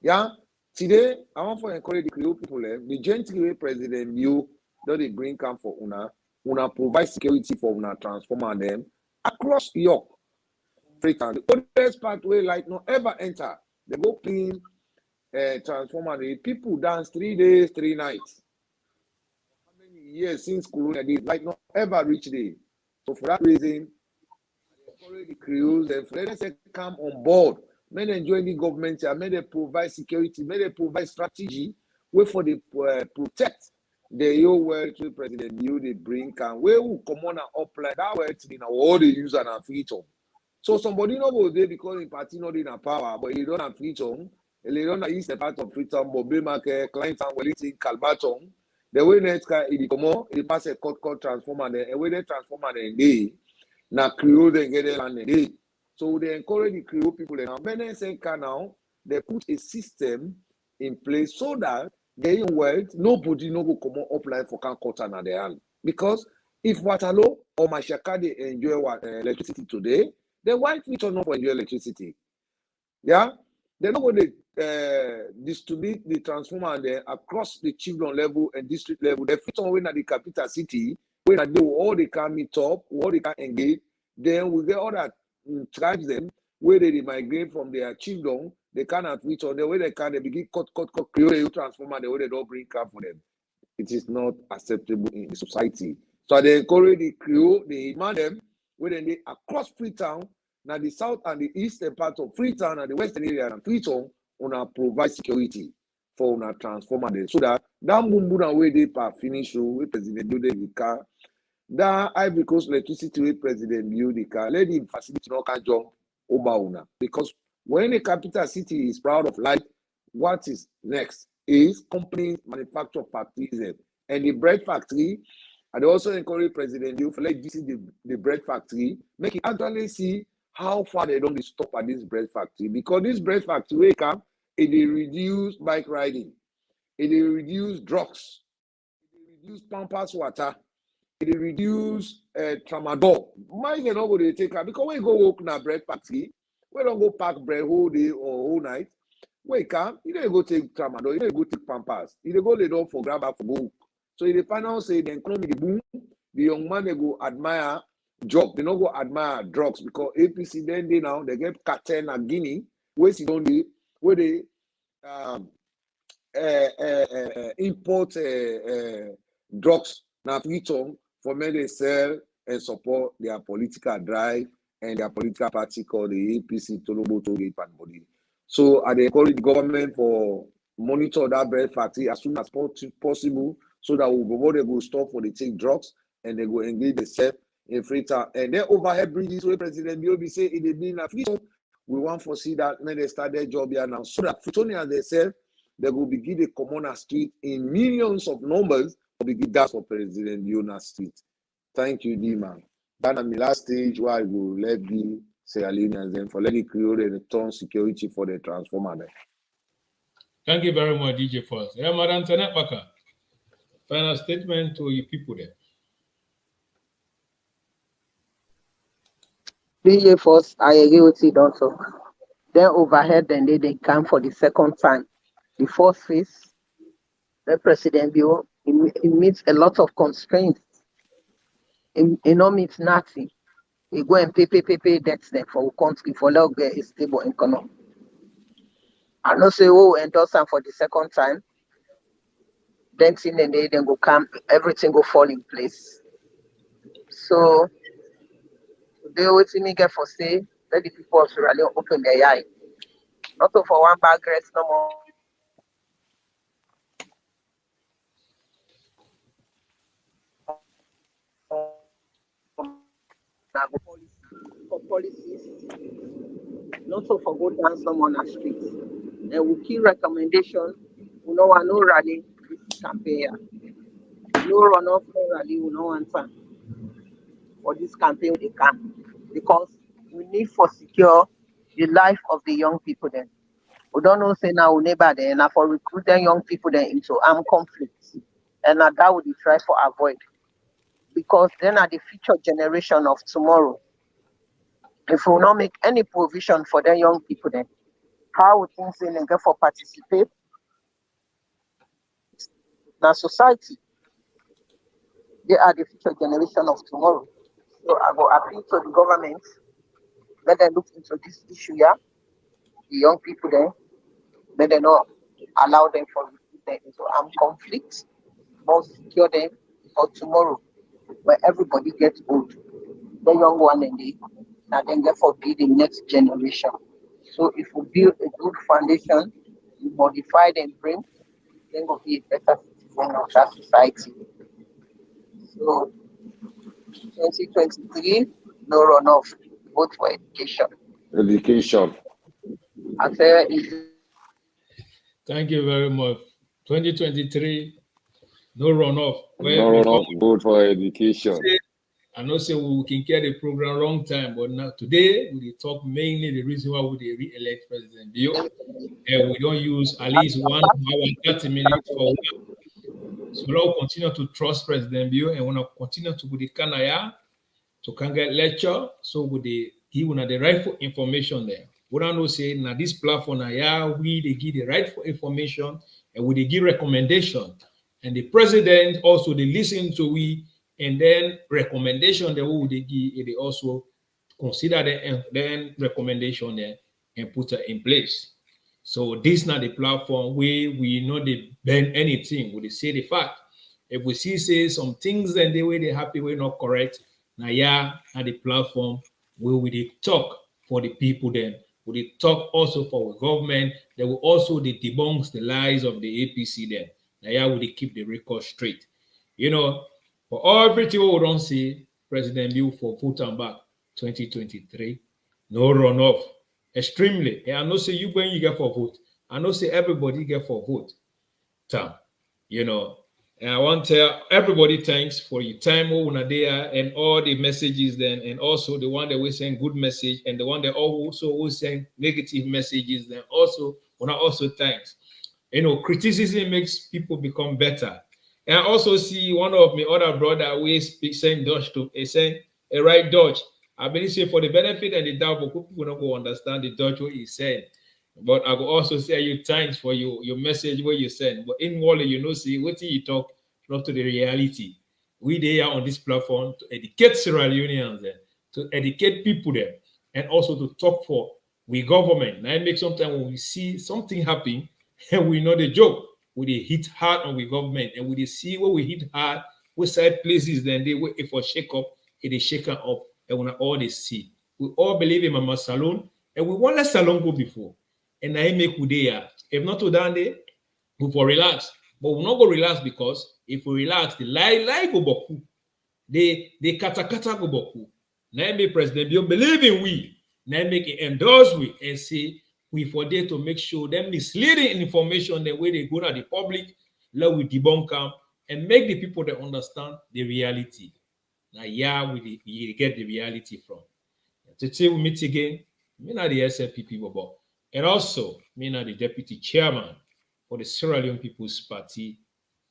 Yeah? Today, I want to encourage the Creole people, the gently President Bio, that they bring come for una provide security for una transformer them across York, Freetown. The oldest part where light no ever enter, they go clean transformer. The people dance 3 days, 3 nights. Years since Corona did like not ever reach there. So for that reason, I encourage the crews and let them come on board. May they join the government here, may they provide security, may they provide strategy, wait for the protect the your world to President Bio they bring and where will come on and apply that way to all the use and freedom. So somebody no go there because the party not in a power, but you don't have freedom, and they don't have east part of freedom, Bobe Market, Client and Wellington, Calbaton. The way next car it come on, it pass a cut transformer there, and when they transformer there, now Creole they get it and they. So they encourage the Creole people now. When they say now, they put a system in place so that they world nobody no go come on apply for can cut and their hand. Because if Waterloo or Mashaka they enjoy electricity today, Then why feature not for your electricity? Yeah, they're not going to distribute the transformer there across the children level and district level. They fit on when at the capital city, when they do all they can meet up, all they can engage. Then we get all that tribes them where they migrate from their children. They cannot reach on the way they can. They begin cut create a transformer the way they don't bring car for them. It is not acceptable in the society. So they encourage the crew, they demand them when they across Freetown. Now the south and the eastern part of Freetown and the western area and Freetown on provide security for our transformer there. So that Mumbuna way they finish with President do the car. That Ivory Coast electricity with President Bio the car. Let him facility no can jump over una. Because when the capital city is proud of life, what is next is companies manufacture factories and the bread factory. And they also encourage President Bio to let visit the bread factory, make it actually see how far they don't stop at this bread factory, because this bread factory wake up, it reduce bike riding, it reduce drugs, it reduce pampas water, it reduce tramadol. Why they not go to take her? Because when you go work in a bread factory, we don't go pack bread whole day or whole night. Wake up, you don't go take tramadol, you don't go take pampas, you don't go lay down for grab back for go. So in the final say the economy the boom, the young man they go admire job, they not go admire drugs, because APC then they now they get cartel and Guinea, where they import drugs now Freetown for men they sell and support their political drive and their political party called the APC Tolobo Toge Body. So I encourage the government for monitor that bread factory as soon as possible, so that they go stop for the take drugs and they go engage themselves in Freetown. And then overhead bridges where President Bio say it is being a Freetown. We want to see that when they start their job here now, so that Freetonians themselves they will begin the commoner street in millions of numbers to begin that for President Bio street. Thank you, D-Man. That is the last stage where I will let the Sierra Leoneans then for let it create a return security for the transformer there. Thank you very much, DJ First. Yeah, Madam Tanet Baka. Final statement to you people there. DJ First, I agree with it also. Then overhead, then they come for the second time. The first phase, the President Bio, it meets a lot of constraints. It not meets nothing. We go and pay debts there for country for now get a stable economy. I know say endorse them for the second time. Then thing and they then go come, everything go fall in place. So they always me get for say, let the people of Sierra Leone open their eye. Not for one bag rest no more. For policies, not so for go down someone on the street. And we key recommendation, we know no rally this campaign. No runoff, no rally, we no answer for this campaign they can, because we need for secure the life of the young people then. We don't know say now we neighbor then and for recruiting young people then into armed conflicts. And that would we try for avoid. Because then are the future generation of tomorrow. If we will not make any provision for the young people then, how would things in and get for participate in our society? They are the future generation of tomorrow. So I will appeal to the government, let them look into this issue here. The young people there, let them not allow them for them into armed conflict, but secure them for tomorrow, where everybody gets old. The young one and they now then therefore be the next generation. So if we build a good foundation, we modify them brain, then we'll be a better citizen of that society. So 2023, no runoff, vote for education. Education. I say Thank you very much. 2023, no runoff. No runoff, vote for education. I know say we can carry the program long time, but now today we talk mainly the reason why we re-elect President Bio, and we don't use at least 1 hour and 30 minutes for one. So we'll continue to trust President Bio and we will continue to do the Kanaya to can get lecture, so we give una the rightful information there. We don't know say now this platform now, yeah, we they give the rightful information and we they give recommendation. And the president also they listen to we and then recommendation that we would give, they also consider the and then recommendation there and put it in place. So this not the platform where we know they bend anything. We say the fact. If we see say some things then the way they happy we're not correct. Now yeah, at the platform where we talk for the people then. We talk also for the government. They will also they debunk the lies of the APC then. Now yeah, we keep the record straight. You know, for everything we don't see, President Bill for vote and back 2023, no runoff. Extremely. And I know say you when you get for vote. I know say everybody get for vote. Time. You know. And I want to tell everybody thanks for your time over there and all the messages then, and also the one that we send good message and the one that also will send negative messages then also also thanks. You know, criticism makes people become better. And I also see one of my other brother we speak saying Dutch to saying a right Dutch. I believe say for the benefit and the doubt, but people don't go understand the Dutch what he said. But I will also say you thanks for your message where you send. But in Wally, you know, see what you talk, not to the reality. We there on this platform to educate Sierra Leoneans there, to educate people there, and also to talk for we government. Now it makes sometimes when we see something happen and we know the joke, we hit hard on the government and we see where we hit hard, we side places, then they wait for shake up, it is shaken up, and when all they see. We all believe in Mama Salon, and we want let Salon go before. And I make we there. If not to down there, we for relax. But we not go relax because if we relax, the lie go boku. They kata go boku. Now make President Bio believe in we. Now make it endorse we and say we for there to make sure them misleading information the way they go to the public, let we debunk them and make the people that understand the reality. Now yeah, we get the reality from. Today we meet again. Me not the SLPP Bobo. And also, me not the deputy chairman for the Sierra Leone People's Party,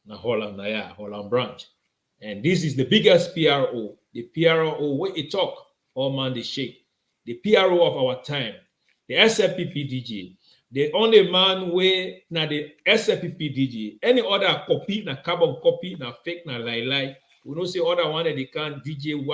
na Holland branch. And this is the biggest PRO, the PRO where it talk, all man the shake, the PRO of our time, the SLPP DJ, the only man where na the SLPP DJ, any other copy, na carbon copy, na fake, na lie. We don't say other one that they can DJ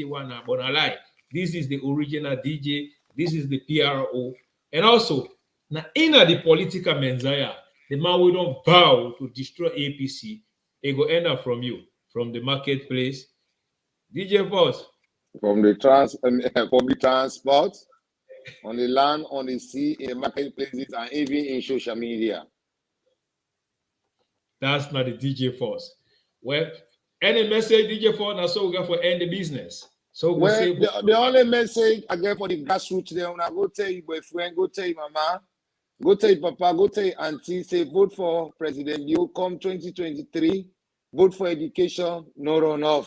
one, na but na lie. This is the original DJ, this is the PRO. And also, now in the political menzaya, the man will don't vow to destroy APC, it will end up from you, from the marketplace. DJ Boss. From the public transport, on the land, on the sea, in the marketplaces, and even in social media. That's not the DJ Force. Well, any message DJ Force, now so we got for end the business. So we say the only message I get for the grassroots there, when I go tell you boyfriend, go tell you mama, go tell you papa, go tell you auntie, say vote for President Bio come 2023, vote for education, no runoff.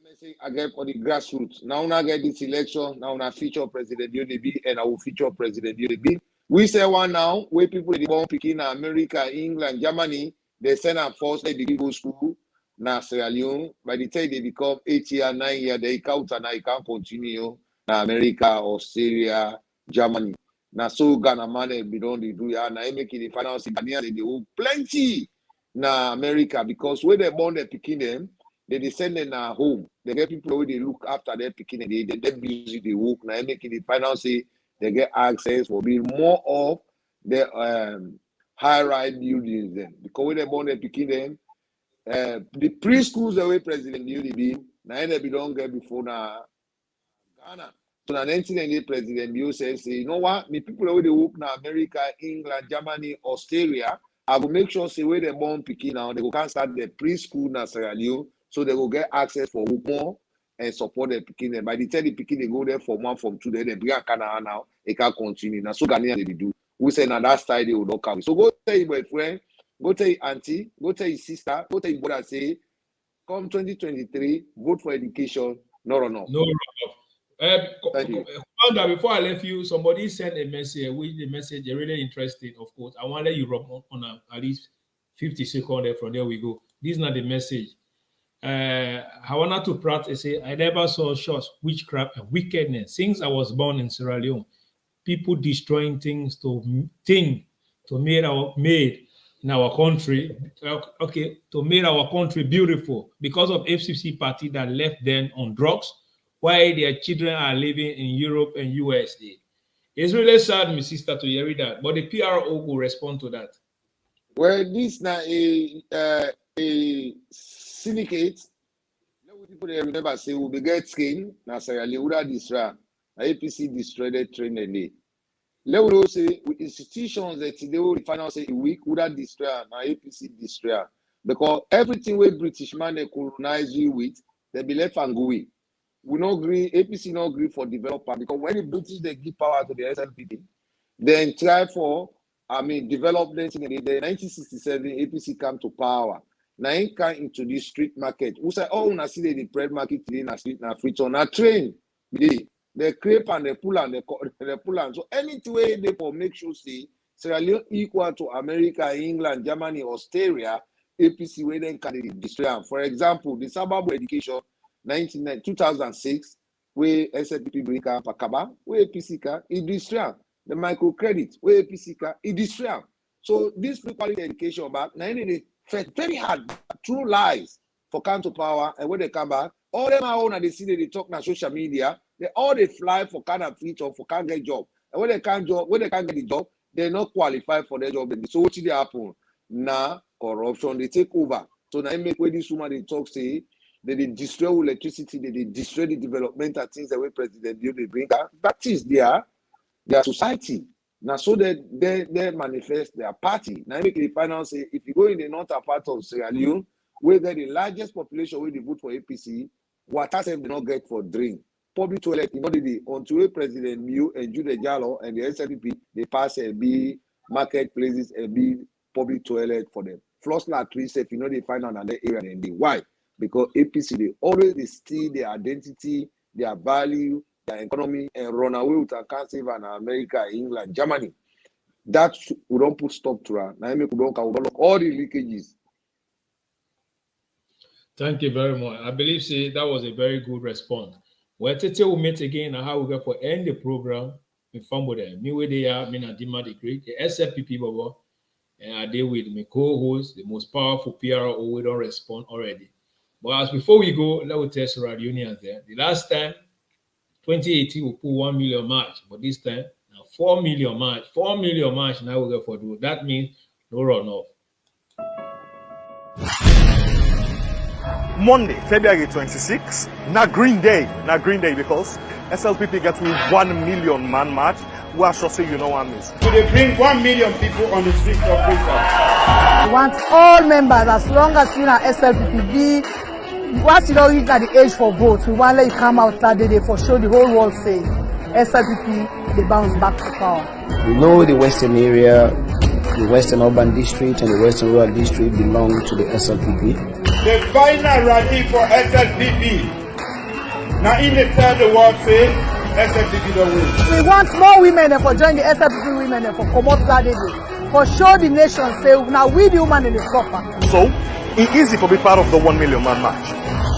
That's the message I get for the grassroots. Now when I get this election, now when I feature President Bio and I will feature President Bio. We say one now, where people they born picking America, England, Germany, they send them first, they go school. Now Sierra Leone, by the time they become 8 years, 9 years, they count and I can continue. Now America, Australia, Germany. Now so Ghana man be done they do ya. Now make it the finance Ghanaians they do plenty. Now America because when they born they picking them, they send them home. They get people who they look after their picking they busy they work. Now make it the finance they get access for being more of the high-rise buildings then because when they born they picking them. The preschools the way President Bio be now they be don't get before now Ghana. So now the President Bio says, you know what? Me people where they work now America, England, Germany, Australia. I will make sure say where they born picking now they can start the preschool now Sierra Leone so they will get access for more and support the picking. By the time the picking they go there for 1, from 2, they bring a Canada now. They can continue now. So Ghanaian they do. We say now that style they will not come. So go tell your boyfriend. Go tell your auntie, go tell your sister, go tell your brother, say, come 2023, vote for education, no runoff. No runoff. Thank you. Before I left you, somebody sent a message, which the message is really interesting, of course. I want to let you rub on at least 50 seconds there, from there we go. This is not the message. Hawana to Pratt say, I never saw shots, witchcraft, and wickedness since I was born in Sierra Leone. People destroying things to make in our country, to make our country beautiful because of FCC party that left them on drugs, while their children are living in Europe and USA. It's really sad, my sister, to hear that, but the PRO will respond to that. Well, this now a syndicate. People they remember say we get skin na Sierra Leone destroy na APC destroyed the train and day. Let we say with institutions that today we final say a week would that destroy na APC destroy because everything we British man they colonize you with they be left and go away. We no agree, APC no agree for developer because when the British they give power to the SLPP, then try for development in the 1967 APC come to power. Now he come into the street market. We say, oh, na see the bread market today na street na free on a train. They crepe and they pull and they pull and so anything way they for make sure say Sierra Leone equal to America, England, Germany, Australia, APC where then can destroy. For example, the suburb education 2006, where SLPP bring up Pakaba, where APC can it destroy. The microcredit, where APC can it destroy. So this free quality education back, now they fight very hard, true lies for come to power, and when they come back, all them are on they see they talk on social media, they fly for kind of feature for can't get job. And when they can't get the job, they're not qualified for their job. So what did happen? Now corruption, they take over. So now make where this woman they talk say they destroy electricity, they destroy the developmental things that way President Bio they bring up. That is their society. Now, so they manifest their party. Now, make the final say if you go in the northern part of Sierra Leone, where the largest population where they vote for APC, water they not get for drink. Public toilet, until President Bio and Julius Jallo and the SLP, they pass and be marketplaces and be public toilet for them. Floss latrines, if they find out another area and they why? Because APC they always steal their identity, their value, their economy, and run away with a country in America, England, Germany. That we don't put stop to that. Now we don't all the leakages. Thank you very much. I believe that was a very good response. Well, today we'll meet again and how we go for end the program. Inform with them. Me where they are, me and Dima the Great, the SLPP Bobo, and I deal with my co-host, the most powerful PRO. We don't respond already. But as before we go, let me test our unions there. The last time, 2018, we put 1 million march, but this time, now 4 million march. 4 million march now we go for do. That means no runoff. Monday, February 26, not green day because SLPP gets me 1 million man march. We are sure say you know what I miss. So they bring 1 million people on the streets of Freetown. We want all members, as long as you are SLPP, once you don't reach at the age for vote, we want to let you come out that day for show the whole world say SLPP, they bounce back to power. We know the western area, the western urban district and the western rural district belong to the SLPP. The final rally for SLPP. Now in the tell the world say SLPP don't win. We want more women for join the SLPP women for come out that day for show the nation say now we the woman in the proper. So it's easy for be part of the 1 million man march.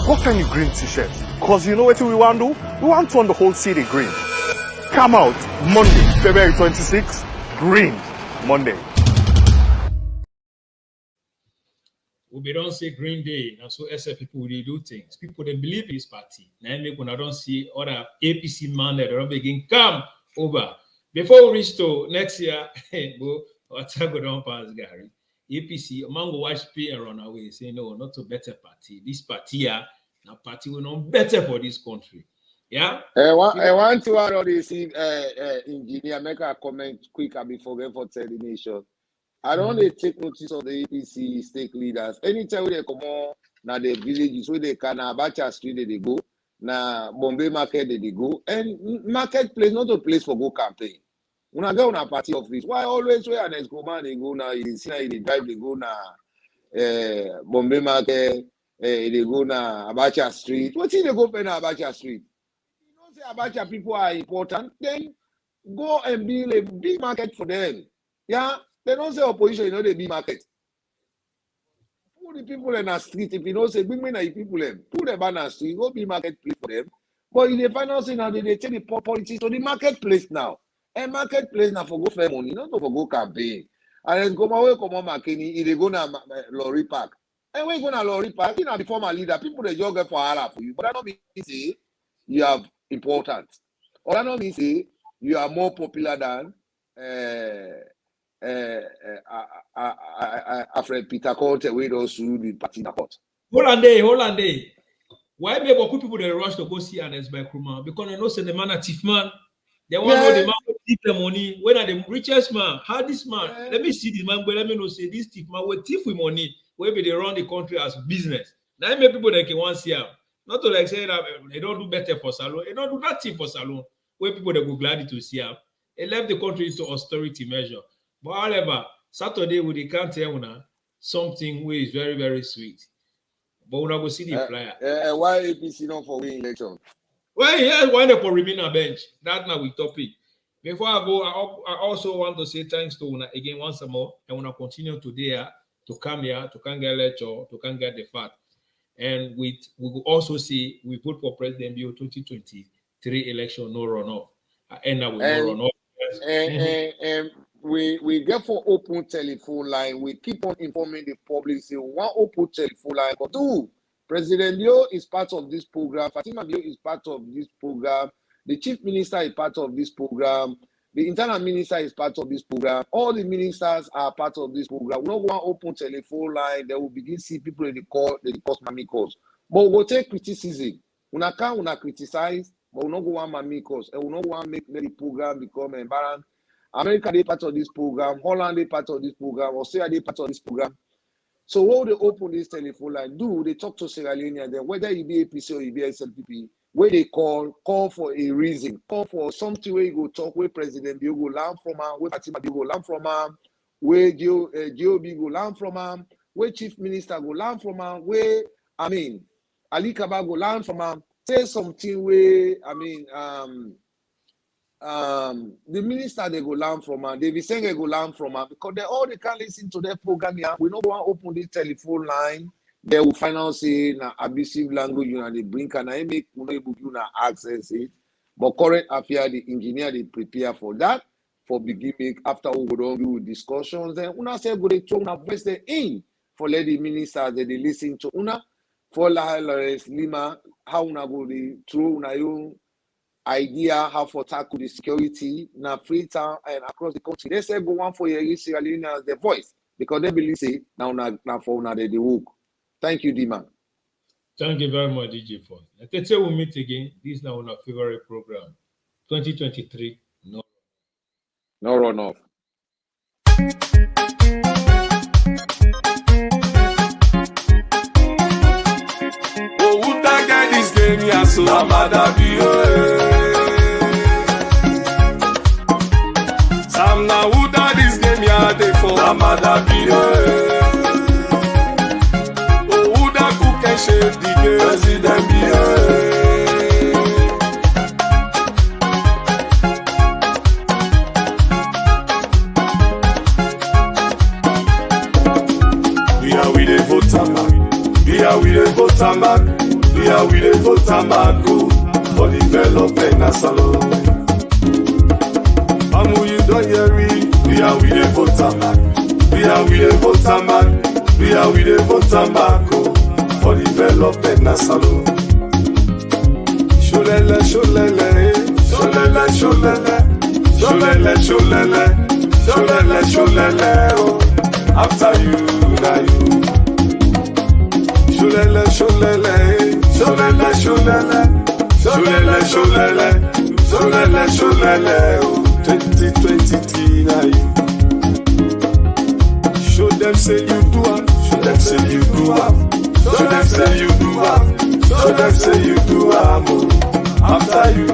What kind of green t-shirt? Because you know what we want to do? We want to turn the whole city green. Come out Monday, February 26, green Monday. We don't say green day, and so SF people they do things. People they believe in this party. Now make when I don't see other APC man that don't begin come over. Before we reach to next year, go go down pass Gary. APC, among watch pay and run away, say no, not a better party. This party now party will not better for this country. Yeah. I want to already see engineer make a comment quicker before we for tell the nation. I don't take notice of the APC stake leaders. Anytime they come on now the villages where they can Abacha Street they go, na Bombay Market they go, and marketplace not a place for go campaign. When I go on a party office, why always where an Escobar they go now, you see they drive they go na Bombay Market, they go na Abacha Street. What if they go pay na Abacha Street? You don't say Abacha people are important, then go and build a big market for them. Yeah. They don't say opposition, they big market. Put the people in the street. If you don't say, bring me the people in. Put them on the street. Go be marketplace for them. But in the final thing now, they take the politics to the marketplace now. And marketplace now for go fair money, not for go campaign. And then come away, come on, McKinney, they go to lorry park. And when you go to lorry park, you know, the former leader, people they just get for Allah for you. But that don't mean say you have importance. Or that don't mean say you are more popular than Alfred Peter Court, we don't sue the party court. Hold on day. Why make people they rush to go see Ernest by Kruma? Because they know say the man a thief man. They want to know the man who thief the money. When are the richest man? How this man? Let me see this man, but let me know say this thief man will thief with money. Maybe they run the country as business. Now many people that can want to see him. Not to like say that they don't do better for salon. They don't do nothing for salon. Where people they go glad to see him. They left the country into austerity measure. But however, Saturday we can't tell you something which is very, very sweet. But we're not going to see the flyer. Why APC not for winning election? Well, yeah, why not for remain a bench? That's now we topic. Before I go, I also want to say thanks to Una again once more. I want to continue today to come here, to come get lecture, to come get the fact. And we will also see we vote for President Bio 2023 election, no runoff. And now we no runoff. And we get for open telephone line. We keep on informing the public. Say one open telephone line. But two, President Bio is part of this program. Fatima Bio is part of this program. The Chief Minister is part of this program. The Internal Minister is part of this program. All the ministers are part of this program. We don't want open telephone line. They will begin to see people in the call. They cause mammy calls. But we will take criticism. We can't criticize, but we don't go on mammy calls. And we don't want to make the program become embarrassing. America they part of this program, Holland they part of this program, Australia they part of this program. So what they open this telephone line do, they talk to Sierra Leone, then whether you be APC or you be SLPP, where they call for a reason, call for something where you go talk, where President Bio go learn from him, where Fatima Bio go learn from him, where GOB go learn from him, where Chief Minister go learn from him, where Ali Kaba go learn from him, say something where the minister they go learn from her, David Senge go learn from her because they can't listen to their program here. We don't want to open this telephone line. They will find out say na abusive language they bring and I make able to access it. But current affair, the engineer they prepare for that for beginning after we go on do discussions. Then una say go they throw una voice in for let the ministers that they listen to una for Lawrence Lima how una go they throw una own idea how for tackle the security na Freetown and across the country. They say go one for your Sierra Leone as the voice because they believe say now for una they work. Thank you, D-Man. Thank you very much, DJ Ford. Let's say we'll meet again. This is now our favorite program. 2023, no runoff. Oh, who that this game, yeah, so Maada Bio. Sam now who that this game, yeah, they for Maada Bio. Shape the game, President Bio. We are with the voter man. We are with the voter man. We are with the voter man. Go for development as a law. And who you don't hear me? We are with the voter man. We are with the voter man. We are with the voter man. Go for development nasalo. Sholele, sholele, sholele, sholele, sholele, sholele, sholele, sholele. Oh, after you, now you. Sholele, sholele, sholele, sholele, sholele, sholele, sholele, sholele. Oh, 2023 now you. Show them say you do it. Show them say you do it. So them say you do am, so them say you do am. After you,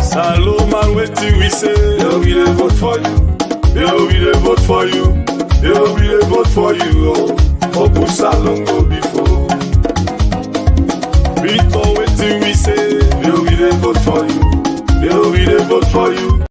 Salomon, wait till we say, yo, we dey vote for you, yo, we dey vote for you, yo, we dey vote for you. Oh, push Salon go before. Return, wait till we say, yo, we dey vote for you, yo, we dey vote for you.